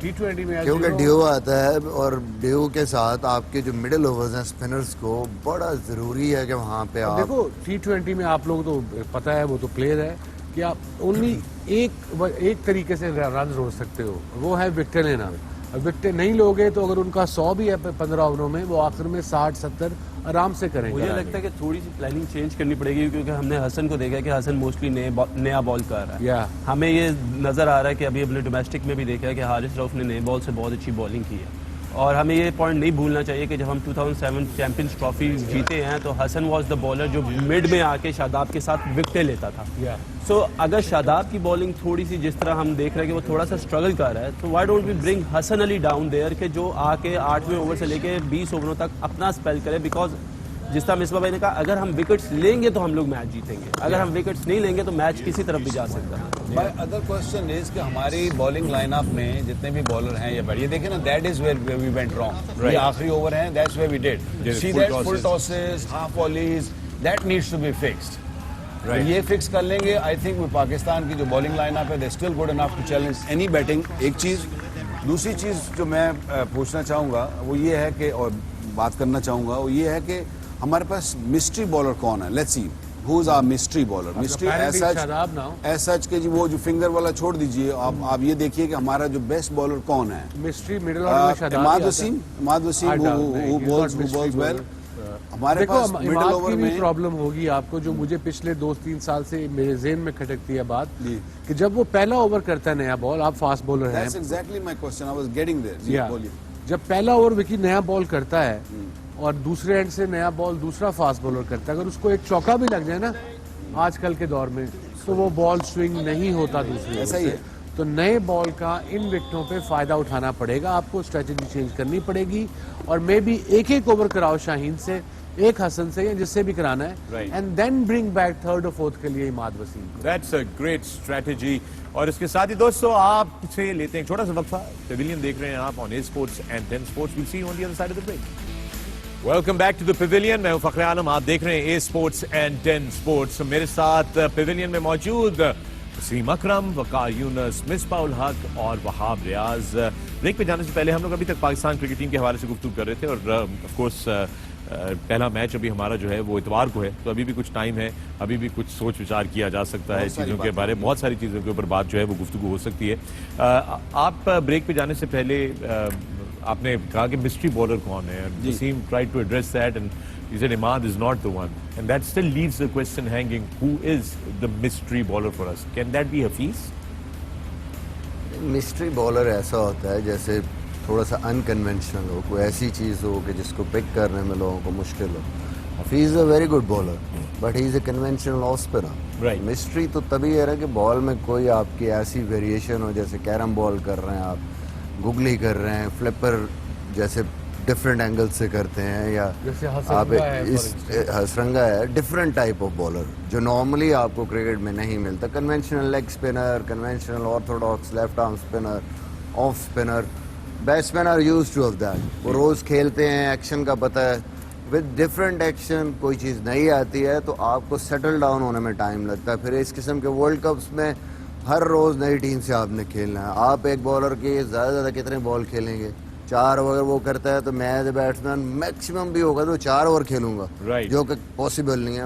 T20 में क्योंकि ड्यू आता है और ड्यू के साथ आपके जो मिडल ओवर्स हैं स्पिनर्स को बड़ा ज़रूरी है कि वहाँ पे आप देखो T20 में आप लोग तो पता है, वो तो प्लेयर है कि आप ओनली एक तरीके से रन रोक सकते हो, वो है विकेट लेना। विकेट नहीं लोगे तो अगर उनका 100 भी है 15 ओवरों में, वो आखिर में 60-70 आराम से करेंगे। मुझे लगता है कि थोड़ी सी प्लानिंग चेंज करनी पड़ेगी, क्योंकि हमने हसन को देखा है कि हसन मोस्टली नया बॉल कर रहा है। हमें ये नज़र आ रहा है कि अभी अपने डोमेस्टिक में भी देखा है कि हारिस रऊफ ने नए बॉल से बहुत अच्छी बॉलिंग की है। और हमें ये पॉइंट नहीं भूलना चाहिए कि जब हम 2007 चैंपियंस ट्रॉफी जीते हैं तो हसन वाज द बॉलर जो मिड में आके शादाब के साथ विकेटें लेता था। सो अगर शादाब की बॉलिंग थोड़ी सी जिस तरह हम देख रहे हैं कि वो थोड़ा सा स्ट्रगल कर रहा है, तो why don't we bring Hasan Ali down there कि जो आके 8वें ओवर से लेके 20 ओवरों तक अपना स्पेल करे, बिकॉज जिस तरह मिसबा भाई ने कहा, अगर हम विकेट्स लेंगे तो हम लोग मैच जीतेंगे, अगर हम विकेट्स नहीं लेंगे तो मैच किसी तरफ भी जा सकता है। But other question is कि हमारी बॉलिंग लाइनअप में जितने भी बॉलर हैं ये बढ़िए देखें ना, that is where we went wrong. ये आखिरी ओवर है, that's where we did see that full tosses, half volleys, that needs to be fixed. ये फिक्स कर लेंगे, आई थिंक वो पाकिस्तान की जो बॉलिंग लाइनअप है they still good enough to challenge any batting. एक चीज, दूसरी चीज जो मैं पूछना चाहूँगा वो ये है कि, और बात करना चाहूँगा वो ये है कि हमारे पास मिस्ट्री बॉलर कौन है। Let's see who is our mystery bowler. Mystery ऐसा के जी वो जो फिंगर वाला छोड़ दीजिए, आप ये देखिए कि हमारा जो बेस्ट बॉलर कौन है। मिस्ट्री मिडिल ऑर्डर में Shadab, Imad Wasim who bowls well. हमारे पास मिडिल ओवर में प्रॉब्लम होगी आपको, जो मुझे पिछले 2-3 साल से मेरे ज़हन में खटकती है बात, कि जब वो पहला ओवर करता है नया बॉल, आप फास्ट बॉलर हैं, that's exactly my question, I was getting there. बोलिए। जब पहला ओवर विकी नया बॉल करता है और दूसरे एंड से नया बॉल दूसरा फास्ट बॉलर करता है, अगर उसको एक चौका भी लग जाए ना आजकल के दौर में, तो वो बॉल स्विंग नहीं होता दूसरे। ऐसा ही है। तो नए बॉल का इन विकेटों पे फायदा उठाना पड़ेगा, आपको स्ट्रेटेजी चेंज करनी पड़ेगी, और मे बी एक ओवर कराओ शाहीन से, एक हसन से, या जिससे भी कराना है, and then bring back third और फोर्थ के लिए Imad Wasim. That's a great strategy. और इसके साथ ही दोस्तों आपसे लेते हैं एक छोटा सा वक्फा। पेविलियन देख रहे हैं आप on A sports and 10 sports. Will see you on the other side of the break. Welcome back to the pavilion. मैं हूं फखर आलम, आप देख रहे हैं ए स्पोर्ट्स एंड 10 स्पोर्ट्स। मेरे साथ पेविलियन में मौजूद वसीम अकरम, वकार यूनुस, मिसबाह उल हक और वहाब रियाज। ब्रेक पे जाने से पहले हम लोग अभी तक पाकिस्तान क्रिकेट टीम के हवाले से गुफ्तगू कर रहे थे, और ऑफ कोर्स पहला मैच अभी हमारा जो है वो इतवार को है, तो अभी भी कुछ टाइम है, अभी भी कुछ सोच विचार किया जा सकता है चीज़ों के बारे में, बहुत सारी चीज़ों के ऊपर बात जो है वो गुफ्तगू हो सकती है। आप ब्रेक पे जाने से पहले आपने कहा कि मिस्ट्री बॉलर कौन है, Wasim tried to address that and he said Imad is not the one, and that still leaves the question hanging, who is the mystery bowler for us? Can that be Hafiz? Mystery bowler ऐसा होता है जैसे थोड़ा सा unconventional हो, कोई ऐसी चीज़ हो कि जिसको पिक करने में लोगों को मुश्किल हो। Hafeez is a very good bowler, but he is a conventional off spinner. Right. Mystery तो तभी है ना कि बॉल में कोई आपकी ऐसी वेरिएशन हो, जैसे कैरम बॉल कर रहे हैं आप, गुगली कर रहे हैं, फ्लिपर जैसे डिफरेंट एंगल से करते हैं, या आप इस हसरंगा है, डिफरेंट टाइप ऑफ बॉलर जो नॉर्मली आपको क्रिकेट में नहीं मिलता। Conventional leg spinner, conventional orthodox left arm spinner, off spinner, batsman are used to of that. वो रोज़ खेलते हैं, एक्शन का पता है। विद डिफरेंट एक्शन कोई चीज़ नहीं आती है तो आपको सेटल डाउन होने में टाइम लगता है। फिर इस किस्म के वर्ल्ड कप्स में हर रोज़ नई टीम से आपने खेलना है। आप एक बॉलर के ज़्यादा से ज़्यादा कितने बॉल खेलेंगे? 4 अगर वो करता है तो मैं एज ए बैट्समैन मैक्सिमम भी होगा तो 4 ओवर खेलूंगा, जो कि पॉसिबल नहीं है।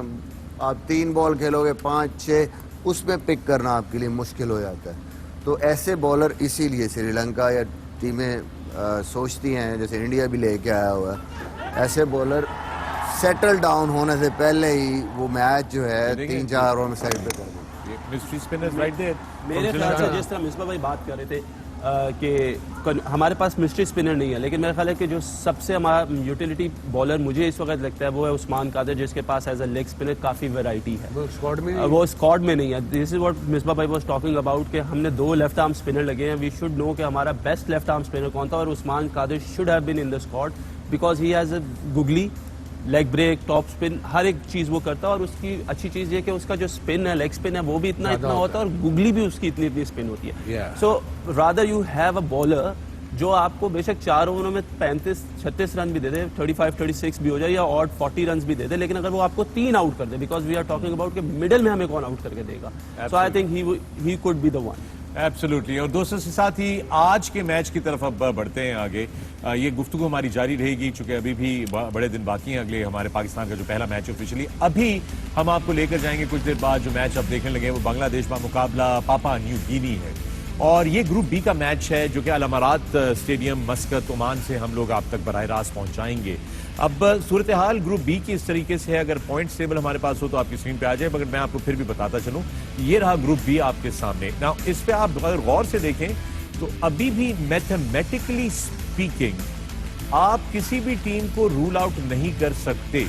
आप 3 बॉल खेलोगे, 5-6, उसमें पिक करना आपके लिए मुश्किल हो जाता है। तो ऐसे बॉलर इसीलिए श्रीलंका या टीमें सोचती हैं, जैसे इंडिया भी लेके आया हुआ है, ऐसे बॉलर सेटल डाउन होने से पहले ही वो मैच जो है 3-4 ओवर में साइड पे कर दें। Mystery spinners right there. मेरे ख्याल से जिस तरह मिसबा भाई बात कर रहे थे, कि हमारे पास मिस्ट्री स्पिनर नहीं है, लेकिन मेरा ख्याल है कि जो सबसे हमारा यूटिलिटी बॉलर मुझे इस वक्त लगता है वो है उस्मान कादिर, जिसके पास एज अ लेग स्पिनर काफ़ी वैरायटी है। वो स्क्वाड में वो स्क्वाड में नहीं है। दिस इज व्हाट मिसबा भाई वाज टॉकिंग अबाउट कि हमने 2 लेफ्ट आर्म स्पिनर लगे हैं। वी शुड नो कि हमारा बेस्ट लेफ्ट आर्म स्पिनर कौन था, और Usman Qadir should have been in the squad because he has a googly leg break, top spin, हर एक चीज़ वो करता है। और उसकी अच्छी चीज़ ये कि उसका जो स्पिन है, लेग स्पिन है, वो भी इतना होता है और गुगली भी उसकी इतनी स्पिन होती है। So rather you have a bowler जो आपको बेशक 4 ओवरों में 35-36 रन भी दे दे, 35-36 भी हो जाए या और 40 रन भी दे दे, लेकिन अगर वो आपको 3 आउट कर दे, because we are talking about कि मिडिल में हमें कौन आउट करके देगा, so I think he could be the one. Absolutely. और दोस्तों के साथ ही आज के मैच की तरफ अब बढ़ते हैं आगे। ये गुफ्तगू हमारी जारी रहेगी चूंकि अभी भी बड़े दिन बाकी हैं। अगले हमारे पाकिस्तान का जो पहला मैच ऑफिशियली अभी हम आपको लेकर जाएंगे कुछ देर बाद। जो मैच आप देखने लगे वो बांग्लादेश का मुकाबला पापा न्यू गिनी है, और ये ग्रुप बी का मैच है जो कि अल अमारात स्टेडियम मस्कत ओमान से हम लोग आप तक बराह रास्त पहुंचाएंगे। अब सूरत हाल ग्रुप बी की इस तरीके से है, अगर पॉइंट टेबल हमारे पास हो तो आपकी स्क्रीन पे आ जाए, मगर मैं आपको फिर भी बताता चलूं, ये रहा ग्रुप बी आपके सामने। ना इस पे आप अगर गौर से देखें तो अभी भी मैथमेटिकली स्पीकिंग आप किसी भी टीम को रूल आउट नहीं कर सकते।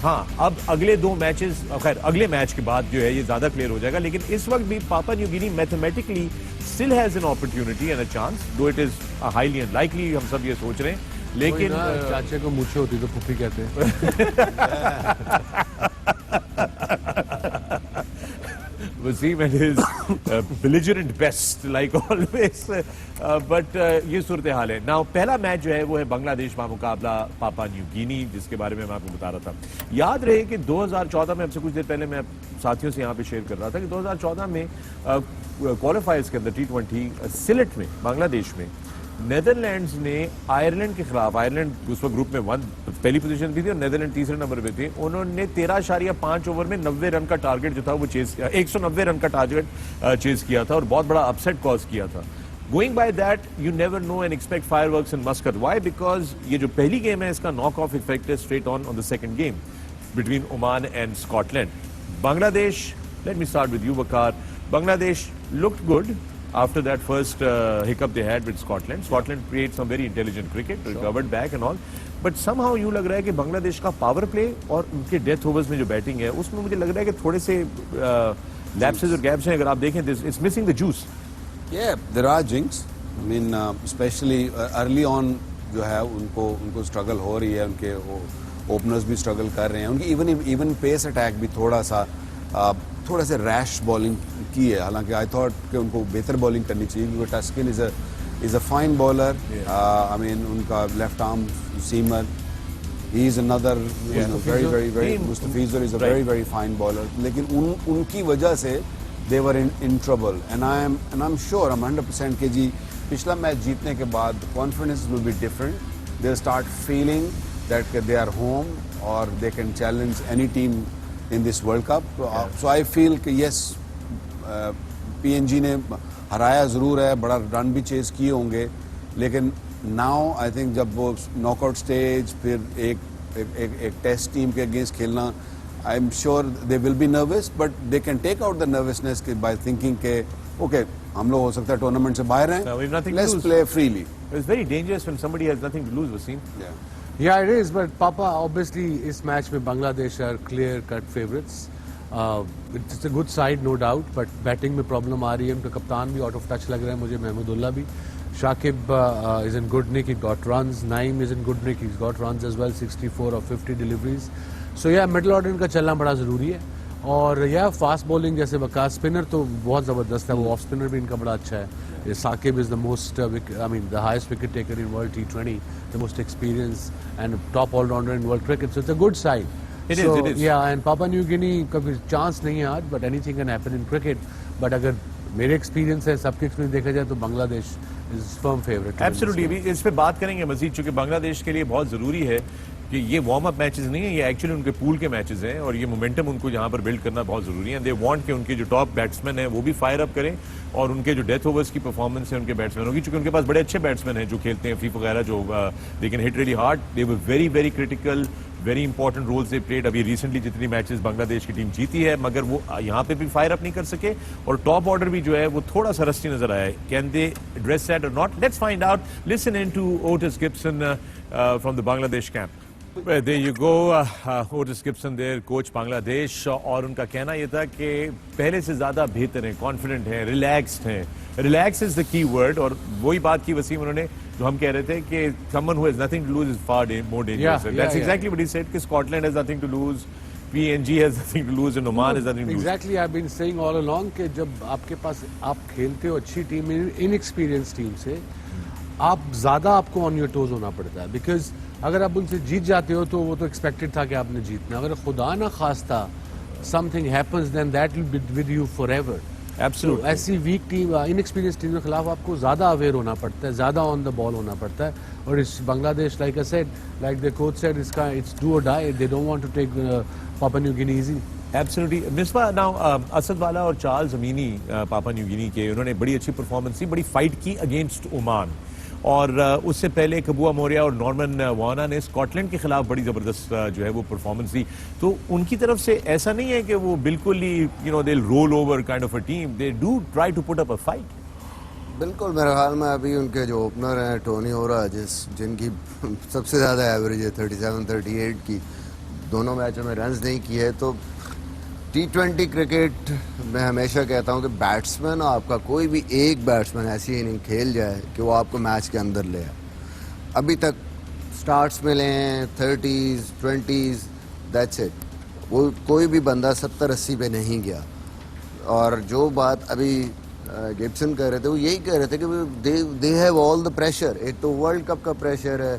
हाँ, अब अगले 2 मैचेस, खैर अगले मैच के बाद जो है ये ज्यादा क्लियर हो जाएगा, लेकिन इस वक्त भी पापा New Guinea mathematically still has an opportunity and a chance, दो इट इज हाईली अनलाइकली, हम सब ये सोच रहे हैं, लेकिन चाचे को मूछें होती तो पुप्पी कहते हैं। Wasim and his belligerent best like always, but ये सूरत हाल है। नाउ पहला मैच जो है वो है बांग्लादेश का मुकाबला पापा न्यू गिनी, जिसके बारे में मैं आपको बता रहा था। याद रहे कि 2014 में, अब से कुछ देर पहले मैं साथियों से यहाँ पे शेयर कर रहा था कि 2014 में क्वालिफायर्स के अंदर T20 सिलेट में बांग्लादेश में नेदरलैंड्स ने आयरलैंड के खिलाफ, आयरलैंड उस वक्त ग्रुप में 1 पहली पोजीशन पे थी और नेदरलैंड तीसरे नंबर पे थे, उन्होंने 13.5 ओवर में 90 रन का टारगेट जो था वो चेज, 190 रन का टारगेट चेज किया था और बहुत बड़ा अपसेट कॉज किया था। Going by that you never know and expect fireworks in Muscat. Why? Because ये जो पहली गेम है इसका नॉक ऑफ इफेक्ट है straight on the second game between Oman and Scotland. Bangladesh, let me start with you Waqar, Bangladesh looked good after that first hiccup they had with Scotland. Scotland played some very intelligent cricket, recovered back and all. But somehow यूं लग रहा है कि बांग्लादेश का power play और उनके death overs में जो बैटिंग है उसमें मुझे लग रहा है कि थोड़े से लैप्सेस और गैप्स हैं। अगर आप देखें it's missing the juice. Yeah, there are jinx. I mean, especially early on जो है उनको स्ट्रगल हो रही है, उनके ओपनर्स भी स्ट्रगल कर रहे हैं, उनकी इवन पेस अटैक भी थोड़ा सा रैश बॉलिंग की है। हालांकि आई थॉट कि उनको बेहतर बॉलिंग करनी चाहिए क्योंकि Taskin is a fine bowler. I mean उनका left arm seamer, he is another very Mustafizur is a very fine bowler, लेकिन उनकी वजह से they were in trouble and I am sure, I'm 100% कि जी पिछला मैच जीतने के बाद confidence will be different. They start feeling that they are home और they can challenge any team in this World Cup. So I feel कि yes, PNG ने हराया ज़रूर है, बड़ा रन भी चेस किए होंगे, लेकिन now I think जब वो नॉकआउट स्टेज फिर एक टेस्ट टीम के अगेंस्ट खेलना, I'm sure they will be nervous, but they can take out the nervousness by thinking के okay, हम लोग हो सकता है टूर्नामेंट से बाहर हैं, let's play freely. It's very dangerous when somebody has nothing to lose, Wasim. Yeah, it is, but Papa, obviously, इस मैच में Bangladesh are clear-cut favorites. It's a good side, no doubt, but batting में problem आ रही है। उनका कप्तान भी out of touch लग रहा है मुझे, महमूदुल्लाह भी। Shakib is in good nick, he got runs. Naeem is in good nick, he's got runs as well, 64 or 50 deliveries. So yeah, middle order इनका चलना बड़ा ज़रूरी है। और या फास्ट बॉलिंग जैसे वकार, स्पिनर तो बहुत ज़बरदस्त है, वो ऑफ स्पिनर भी इनका बड़ा अच्छा है। Shakib is the most, I mean the highest wicket taker in world T20, the most experience and top all rounder in world cricket, so it's a good side. It is. Yeah, and Papua New Guinea का कोई chance नहीं है आज, but anything can happen in cricket. But अगर मेरे experience है, सबके experience देखा जाए तो Bangladesh is firm favourite. Absolutely, अभी इस पे बात करेंगे मजीद, चूंकि बांग्लादेश के लिए बहुत जरूरी है कि ये वार्म अप मैचेस नहीं है, ये एक्चुअली उनके पूल के मैचेस हैं और ये मोमेंटम उनको यहाँ पर बिल्ड करना बहुत जरूरी है। दे वांट कि उनके जो टॉप बैट्समैन हैं वो भी फायर अप करें और उनके जो डेथ ओवर्स की परफॉर्मेंस है उनके बैट्समैनों की, चूंकि उनके पास बड़े अच्छे बैट्समैन हैं जो खेलते हैं फीफ वगैरह, जो they can hit really hard, they were very very critical, very important roles they played. अभी रिसेंटली जितनी मैचेस बांग्लादेश की टीम जीती है, मगर वो यहाँ पे भी फायर अप नहीं कर सके, और टॉप ऑर्डर भी जो है वो थोड़ा सा रस्टी नजर आया है। कैन दे एड्रेस दैट और not? Let's find out. Listen in to Otis Gibson from the Bangladesh camp. There you go, Otis Gibson there, coach Bangladesh, और उनका कहना यह था कि पहले से ज्यादा बेहतर हैं, कॉन्फिडेंट हैं, रिलैक्स्ड हैं। Relax is the key word, और वही बात की वसीम उन्होंने जो हम कह रहे थे कि someone who has nothing to lose is far more dangerous. That's exactly what he said, कि Scotland has nothing to lose, PNG has nothing to lose, and Oman has nothing to lose. Exactly, I've been saying all along कि जब आपके पास आप खेलते हो अच्छी team, inexperience team से, आप ज्यादा आपको ऑन योर टोज होना पड़ता है, बिकॉज अगर आप उनसे जीत जाते हो तो वो तो एक्सपेक्टेड था कि आपने जीतना, अगर खुदा ना खास्ता something happens then that will be with you forever. Absolutely. तो ऐसी वीक टीम, इनएक्सपीरियंस टीम के खिलाफ आपको ज्यादा अवेयर होना पड़ता है, ज्यादा ऑन द बॉल होना पड़ता है, और इस Bangladesh like I said, like the coach said, इसका इट्स डू और die, they don't want to take Papua New Guinea easy. Absolutely. Misbah now Asad Vala और Charles Amini Papua New Guinea के, उन्होंने बड़ी अच्छी परफॉर्मेंस दी, बड़ी फाइट की अगेंस्ट ओमान, और उससे पहले कबूआ मोरिया और नॉर्मन वाना ने स्कॉटलैंड के खिलाफ बड़ी जबरदस्त जो है वो परफॉर्मेंस दी। तो उनकी तरफ से ऐसा नहीं है कि वो बिल्कुल ही they roll over kind of a team, they do try to put up a fight. बिल्कुल, मेरे ख्याल में अभी उनके जो ओपनर हैं टोनी ओरा, जिनकी सबसे ज़्यादा एवरेज है 37-38 की, दोनों मैचों में रन्स नहीं किए। तो T20 क्रिकेट मैं हमेशा कहता हूं कि बैट्समैन, आपका कोई भी एक बैट्समैन ऐसी ही नहीं खेल जाए कि वो आपको मैच के अंदर ले आए। अभी तक स्टार्ट्स मिले हैं 30s 20s, दैट्स इट। वो कोई भी बंदा 70-80 पे नहीं गया। और जो बात अभी गिब्सन कह रहे थे, वो यही कह रहे थे कि they have all the pressure. एक तो वर्ल्ड कप का प्रेशर है,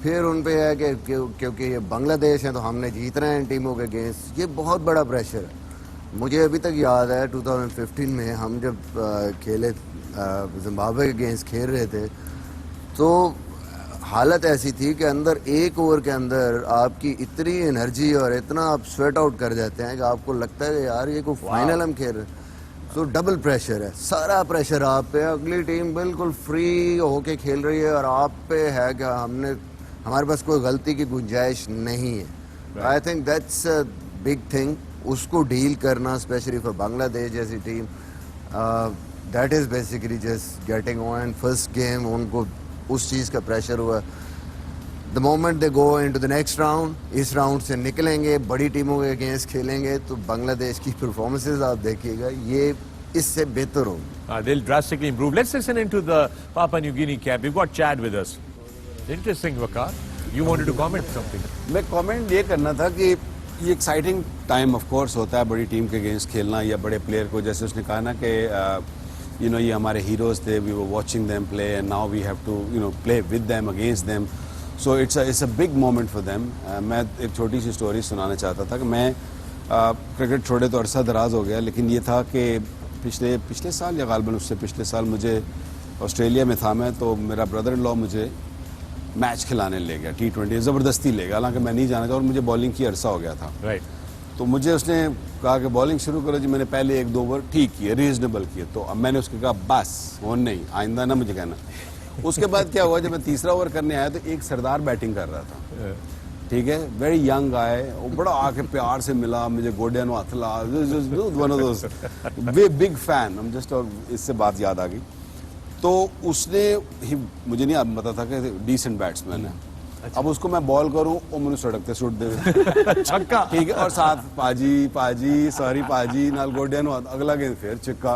फिर उन पे है कि क्योंकि ये बांग्लादेश है तो हमने जीत रहे हैं टीमों के अगेंस्ट, ये बहुत बड़ा प्रेशर है। मुझे अभी तक याद है 2015 में हम जब खेले जिम्बाब्वे के अगेंस्ट खेल रहे थे, तो हालत ऐसी थी कि अंदर एक ओवर के अंदर आपकी इतनी एनर्जी और इतना आप स्वेट आउट कर जाते हैं कि आपको लगता है कि यार ये कोई फाइनल हम खेल रहे हैं। तो डबल प्रेशर है, सारा प्रेशर आप पे, अगली टीम बिल्कुल फ्री होके खेल रही है और आप पे है कि हमारे पास कोई गलती की गुंजाइश नहीं है। I think that's a big thing, उसको डील करना स्पेशली फॉर बांग्लादेश जैसी team, that is basically just getting on. First game उनको उस चीज़ का प्रेशर हुआ। The moment they go into the next round, इस राउंड से निकलेंगे, बड़ी टीमों के अगेंस्ट खेलेंगे, तो बांग्लादेश की परफॉर्मेंसेज आप देखिएगा, ये इससे बेहतर होगी। They'll drastically improve. Let's listen into the Papua New Guinea camp. We've got Chad with us. Interesting, Waqar. You wanted to comment something? मैं कमेंट ये करना था कि ये एक्साइटिंग टाइम ऑफ कोर्स होता है बड़ी टीम के अगेंस्ट खेलना या बड़े प्लेयर को, जैसे उसने कहा ना कि ये हमारे हीरोज थे, we were watching them play and now we have to play with them, against them, so it's a big moment for them. मैं एक छोटी सी स्टोरी सुनाना चाहता था कि मैं क्रिकेट छोड़े तो अरसा दराज हो गया, लेकिन ये था कि पिछले साल या गालबन उससे पिछले साल मुझे ऑस्ट्रेलिया में था मैं, तो मेरा ब्रदर इन लॉ मुझे मैच खिलाने ले गया, T20 ज़बरदस्ती ले गया, हालांकि मैं नहीं जाना था और मुझे बॉलिंग की अरसा हो गया था। Right. तो मुझे उसने कहा कि बॉलिंग शुरू करो जी। मैंने पहले 1-2 ओवर ठीक किए, रीजनेबल किए, तो अब मैंने उसके कहा बस और नहीं, आइंदा ना मुझे कहना। उसके बाद क्या हुआ, जब मैं तीसरा ओवर करने आया तो एक सरदार बैटिंग कर रहा था, ठीक है, वेरी यंग आए, वो बड़ा आके प्यार से मिला मुझे, गोडियन वाथला, one of those big fan, हम जस्ट, और इससे बात याद आ गई। तो उसने मुझे नहीं पता था कि डिसेंट बैट्समैन है। अब उसको मैं बॉल करूं और मुझे सड़क पे सुट दे छक्का, ठीक है, और साथ पाजी सॉरी पाजी नाल गोडियन, अगला गेंद फिर छिक्का।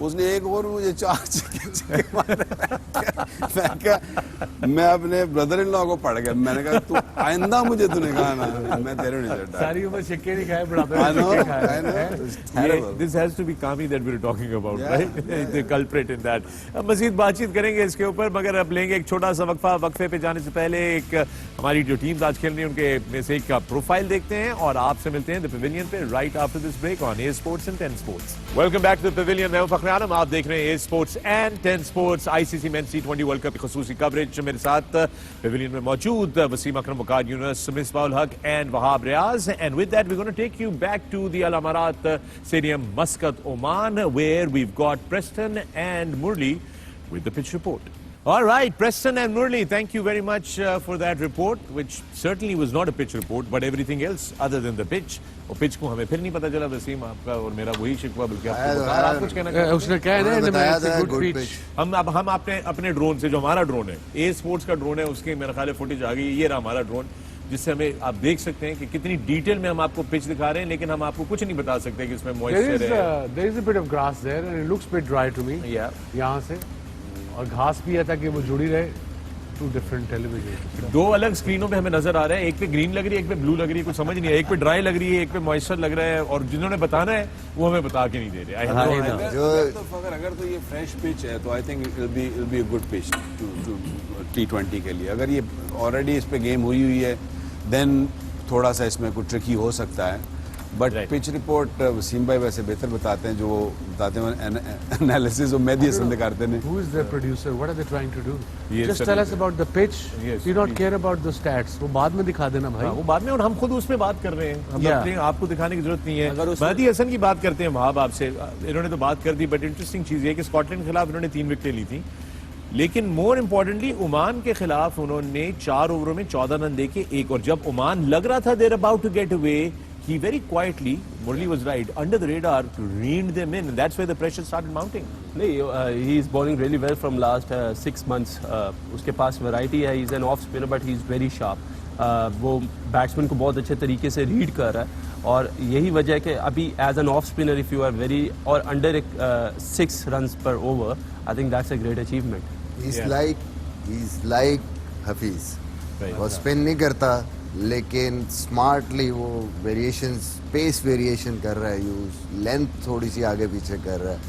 उसने एक ओवर मुझे 4 छिक्के मारे। मैं अपने ब्रदर इन लॉ को पड़ गया, मैंने कहा तू आइंदा मुझे तूने कहा ना, मैं तेरे नहीं चढ़ता। सारी उम्र छिक्के नहीं खाए, बुढ़ापे में छिक्के खाए। This has to be Kami that we're talking about, right? The culprit in that. मजीद बातचीत करेंगे इसके ऊपर, मगर अब लेंगे एक छोटा सा वक्फा। वक्फे पे जाने से पहले एक हमारी जो टीम्स आज खेल रही हैं उनके में से एक का प्रोफाइल देखते हैं और आपसे मिलते हैं द पेविलियन पे right after this break on A sports and 10 sports. Welcome back to the pavilion. मैं हूं फखर आलम, आप देख रहे हैं A sports and 10 sports. ICC men's T20 world cup की खसूसी कवरेज। मेरे साथ पेविलियन में मौजूद Wasim Akram, Waqar Younis, Misbah ul Haq and Wahab Riaz. And with that we gonna take you back to the Al Amerat stadium, Muscat, Oman, where we have got Preston and Murali with the pitch report. All right, Preston and Murli, thank you very much for that report, which certainly was not a pitch report, but everything else other than the pitch. और pitch को हमें फिर नहीं पता चला वसीम, आपका और मेरा वही शिकवा, बल्कि आप कुछ कहना चाहते हैं? उसने कहा है ना, बताया it's a था, good good pitch. pitch. हम अपने ड्रोन से, जो हमारा ड्रोन है, ए स्पोर्ट्स का ड्रोन है, उसके मेरा ख्याल है फुटेज आ गई। ये रहा हमारा ड्रोन, जिससे हमें आप देख सकते हैं कि कितनी डिटेल में हम आपको पिच दिखा रहे हैं, लेकिन हम आपको कुछ नहीं बता सकते कि इसमें मॉइस्चर है। There is a bit of grass there and it looks a bit dry to me. Yeah. यहाँ से और घास भी है ताकि वो जुड़ी रहे। टू डिफरेंट टेलीविजन, दो अलग स्क्रीनों पे हमें नजर आ रहा है, एक पे ग्रीन लग रही है, एक पे ब्लू लग रही है, कुछ समझ नहीं है, एक पे ड्राई लग रही है, एक पे मॉइस्चर लग रहा है, और जिन्होंने बताना है वो हमें बता के नहीं दे रहे। अगर तो ये फ्रेश पिच है तो I think it be a good pitch to T20 के लिए। अगर ये ऑलरेडी इस पे गेम हुई है देन थोड़ा सा इसमें कुछ ट्रिकी हो सकता है, बट पिच रिपोर्ट वसीम भाई वैसे बेहतर बताते हैं, जो वो बताते हैं एनालिसिस वो मेहदी हसन दिखाते हैं। Who is the producer? What are they trying to do? Yes, Just sir. tell us about the pitch. Yes, You don't care about the stats. वो बाद में दिखा देना भाई। वो बाद में, और हम खुद उसमें बात कर रहे हैं, हम Yeah. अपने आपको दिखाने की जरूरत नहीं अगर है। उसमें- मेहदी हसन की बात करते हैं वहाब आपसे, इन्होंने तो बात कर दी, बट इंटरेस्टिंग चीज है कि स्कॉटलैंड के खिलाफ इन्होंने 3 विकेटें ली थी, लेकिन मोर इंपॉर्टेंटली ओमान के खिलाफ उन्होंने 4 ओवरों में 14 रन देके एक, और जब ओमान लग रहा था there about to get away, he very quietly, Murli was right, under the radar reined them in, and that's where the pressure started mounting. नहीं, he is bowling really well from last 6 months. उसके पास variety है, he is an off spinner but he is very sharp. वो batsman को बहुत अच्छे तरीके से read कर रहा है, और यही वजह है कि अभी as an off spinner if you are very और under 6 runs per over, I think that's a great achievement. He's Yeah. like Hafiz. Right. वो स्पिन नहीं करता, लेकिन स्मार्टली वो वेरिएशन, स्पेस वेरिएशन कर रहा है यूज, लेंथ थोड़ी सी आगे पीछे कर रहा है,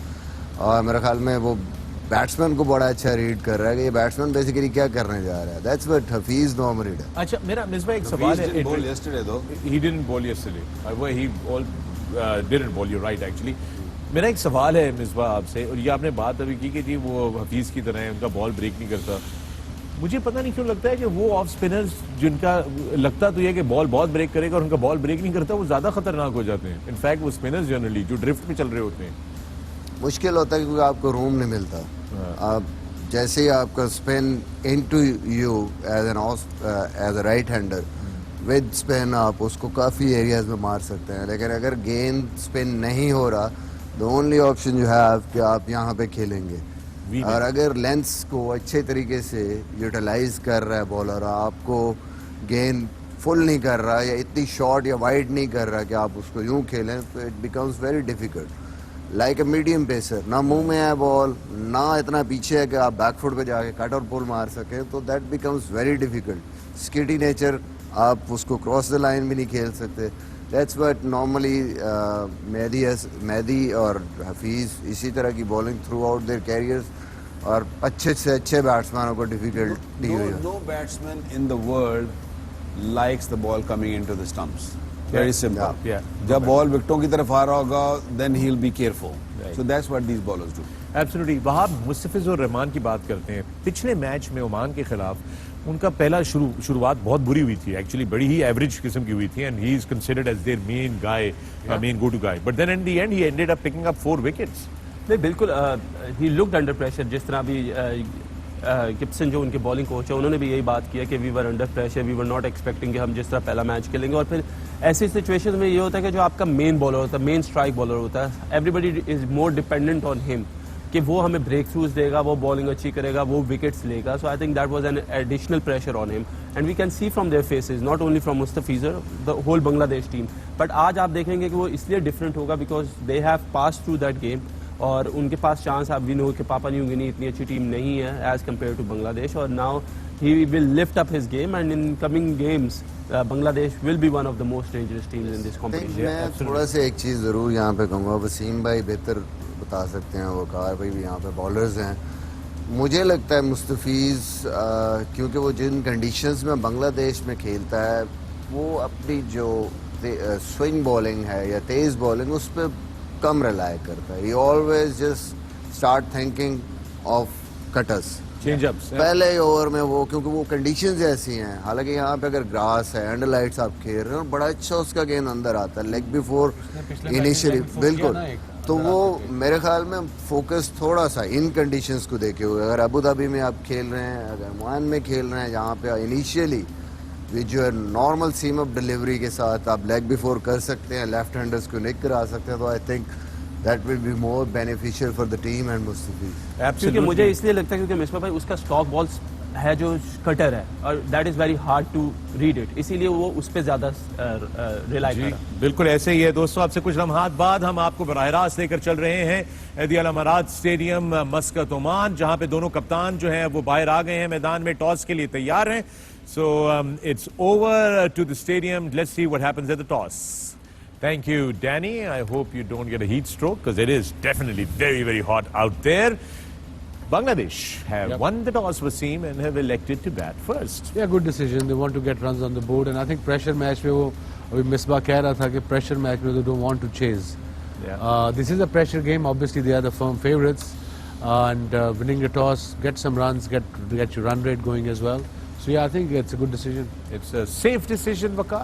और मेरे ख्याल में वो बैट्समैन को बड़ा अच्छा रीड कर रहा है कि ये बैट्समैन बेसिकली क्या करने जा रहा है। That's what Hafeez normally does. अच्छा, मेरा मिसबाह एक सवाल है। yesterday though. He didn't bowl yesterday. He didn't bowl. You're right actually. मेरा एक सवाल है मिसबाह आपसे, और ये आपने बात अभी की कि जी वो हफीज की तरह है, उनका बॉल ब्रेक नहीं करता। मुझे पता नहीं क्यों लगता है कि वो ऑफ स्पिनर्स जिनका लगता तो ये कि बॉल बहुत ब्रेक करेगा और उनका बॉल ब्रेक नहीं करता, वो ज्यादा खतरनाक हो जाते हैं। इनफैक्ट वो स्पिनर्स जनरली जो ड्रिफ्ट पे चल रहे होते हैं, मुश्किल होता है क्योंकि आपको रूम नहीं मिलता। आप जैसे ही आपका spin into you as a right hander with spin, आप उसको काफ़ी एरियाज में मार सकते हैं, लेकिन अगर गेंद स्पिन नहीं हो रहा, the only option you have कि आप यहाँ पे खेलेंगे। और अगर लेंस को अच्छे तरीके से यूटिलाइज कर रहा है बॉलर, आपको गेंद फुल नहीं कर रहा या इतनी शॉर्ट या वाइड नहीं कर रहा कि आप उसको यूं खेलें, तो it becomes very difficult. Like a medium pacer, ना मुंह में है बॉल, ना इतना पीछे है कि आप बैकफुट पे जाके कट और पुल मार सकें, तो that becomes very difficult. Skiddy nature, आप उसको क्रॉस द लाइन भी नहीं खेल सकते। दैट्स व्हाट नॉर्मली मेहदी और हफीज इसी तरह की bowling through out there carriers, और अच्छे से अच्छे बैट्समैनों को डिफिकल्टी हुई है। No batsman in the world likes the ball coming into the stumps. Very simple. Yeah. जब बॉल विकेटों की तरफ आ रहा होगा, then he'll be careful. So that's what these bowlers do. Absolutely. Wahab Mustafiz और रहमान की बात करते हैं, पिछले मैच में ओमान के खिलाफ उनका पहला शुरुआत बहुत बुरी हुई थी, एक्चुअली बड़ी ही एवरेज किस्म की हुई थी, and he is considered as their main guy, main go to guy, but then at the end he ended up picking up 4 wickets. नहीं, बिल्कुल ही लुक्ड अंडर प्रेशर, जिस तरह भी गिब्सन जो उनके बॉलिंग कोच है उन्होंने भी यही बात किया कि we were under pressure, we were not expecting कि हम जिस तरह पहला मैच खेलेंगे। और फिर ऐसी सिचुएशन में ये होता है कि जो आपका मेन बॉलर होता है, मेन स्ट्राइक बॉलर होता है, everybody is more dependent on him कि वो हमें ब्रेक थ्रूज देगा, वो बॉलिंग अच्छी करेगा, वो विकेट्स लेगा। So I think that was an additional pressure on him, and we can see from their faces, not only from Mustafizur, the whole Bangladesh team. But आज आप देखेंगे कि वो इसलिए डिफरेंट होगा because they have pass through that game, और उनके पास chance, आप भी नो कि पापा न्यू गिनी इतनी अच्छी टीम नहीं है एज कम्पेयर टू बांग्लादेश, और now he will lift up his game, and in coming games Bangladesh will be one of the most dangerous teams in this competition. मैं थोड़ा सा एक चीज़ ज़रूर यहाँ पे कहूँगा, वसीम भाई बेहतर बता सकते हैं, वकार भाई भी यहाँ पे बॉलर्स हैं। मुझे लगता है मुस्तफीज़ क्योंकि वो जिन कंडीशंस में बांग्लादेश में खेलता है, वो अपनी जो स्विंग बॉलिंग है या तेज़ बॉलिंग, उस पर कम रिलाय करता है। He always just start thinking of cutters changeups पहले ही ओवर में वो, क्योंकि वो कंडीशंस ऐसी हैं। हालांकि यहाँ पे अगर ग्रास है, अंडर लाइट्स आप खेल रहे हो, बड़ा अच्छा उसका गेंद अंदर आता है लेग बिफोर इनिशियली, बिल्कुल। तो वो मेरे ख्याल में फोकस थोड़ा सा इन कंडीशंस को देखे हुए, अगर अबू धाबी में आप खेल रहे हैं, अगर ओमान में खेल रहे हैं, जहाँ पे इनिशियली जो है नॉर्मल सीम अप डिलीवरी के साथ आप लेग बिफोर कर सकते हैं, लेफ्ट हैंडर्स को निक करा सकते हैं, तो I think that will be more beneficial for the team and Mustafiz. क्योंकि मुझे इसलिए लगता है क्योंकि मिसबा भाई उसका स्टॉक बॉल्स है जो कटर है, और that is very hard to read it, इसीलिए वो उस पर ज्यादा रिलाई कर। बिल्कुल ऐसे ही है दोस्तों। आपसे कुछ लम्हात बाद हम आपको बराह रास्त लेकर चल रहे हैं एदी अल अमारात स्टेडियम मस्कत ओमान, जहां पे दोनों कप्तान जो हैं वो बाहर आ गए हैं, मैदान में टॉस के लिए तैयार हैं। So it's over to the stadium, let's see what happens at the toss. Thank you, Danny. I hope you don't get a heat stroke because it is definitely very, very hot out there. Bangladesh have won the toss, Wasim, and have elected to bat first. Yeah, good decision. They want to get runs on the board, and I think pressure match में वो अभी मिसबा कह रहा था कि pressure match में they don't want to chase. This is a pressure game. Obviously, they are the firm favorites, and winning the toss, get some runs, get your run rate going as well. So yeah, I think it's a good decision. It's a safe decision, Waqar.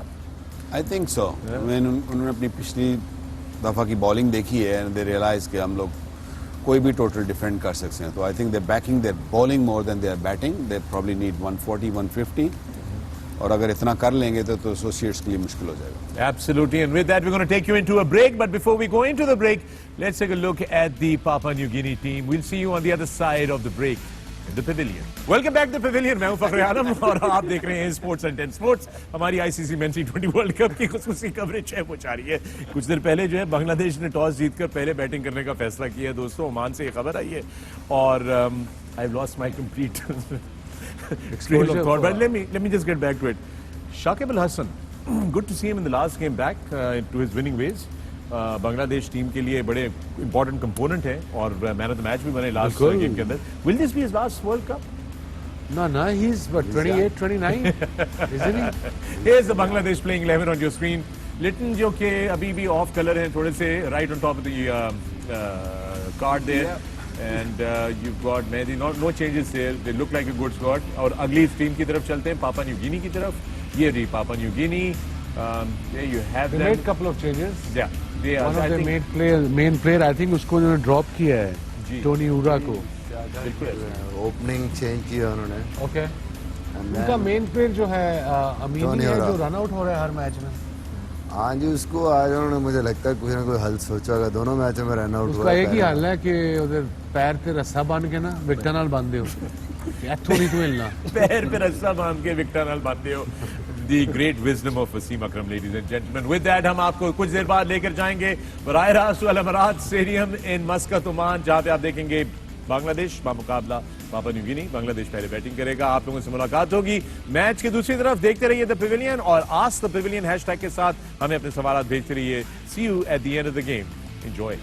I think so. उन्होंने अपनी पिछली दफ़ा की bowling देखी है and they realise कि हम लोग कोई भी टोटल डिफेंड कर सकते हैं, तो I think they backing their bowling more than their batting. They probably need 140 150, और अगर इतना कर लेंगे तो एसोसिएट्स के लिए मुश्किल हो जाएगा। Absolutely, and with that we're going to take you into a break, but before we go into the break, let's take a look at the Papua New Guinea team. We'll see you on the other side of the break. The Pavilion. Welcome back to the Pavilion. मैं हूं फखर आलम और आप देख रहे हैं sports and 10 sports. हमारी ICC men's टी20 world cup की खुसूसी coverage है वो जारी है। कुछ देर पहले जो है बांग्लादेश ने टॉस जीतकर पहले बैटिंग करने का फैसला किया दोस्तों। ओमान से ये खबर आई है और I have lost my complete trail of thought, but let me just get back to it. Shakib Al Hasan, good to see him in the last game back to his winning ways. Bangladesh team के लिए बड़े important component है और man of the match भी बने last game के अंदर। Will this be his last world cup? No, he's what, 28, 29, isn't he? Here's the Bangladesh playing 11 on your screen. Litton जो कि अभी भी ऑफ कलर हैं थोड़े से, right on top of the card there, and you've got Mehdi. No changes there. They look like a good squad. और अगली team की तरफ चलते हैं, पापा न्यू गिनी की तरफ। ये रही पापा New Guinea. There you have They them. made couple of changes. Yeah. They are, One of I their think, main player, I think उसको उन्होंने ड्रॉप किया है, जी। टोनी उरा को। बिल्कुल ऐसा। ओपनिंग चेंज किया उन्होंने। ओके। And उनका then- मेन प्लेयर जो है अमीनी टोनी है, उरा। जो रन आउट हो रहा है हर मैच में। हाँ जी, उसको आज उन्होंने मुझे लगता है कुछ ना कोई हल सोचा होगा। दोनों मैचों में रन आउट उसका एक ही हाल है कि उधर पैर पे रस्सा बांध के ना विकटा नाल बांध दो, इत्थों नहीं तो हिलना। पैर पे रस्सा बांध के विकटा नाल बांधते हो। The great wisdom of Wasim Akram, ladies and gentlemen. With that, हम आपको कुछ देर बाद लेकर जाएंगे बराह रास्त अल अमारात स्टेडियम इन मस्कत ओमान, जहां पे आप देखेंगे बांग्लादेश बामुकाबला पापा न्यू गिनी। बांग्लादेश पहले बैटिंग करेगा, आप लोगों से मुलाकात होगी। मैच की दूसरी तरफ देखते रहिए द पेविलियन और आस्क द पेविलियन हैशटैग के साथ हमें अपने सवाल भेजते रहिए। See you at the end of the game. Enjoy.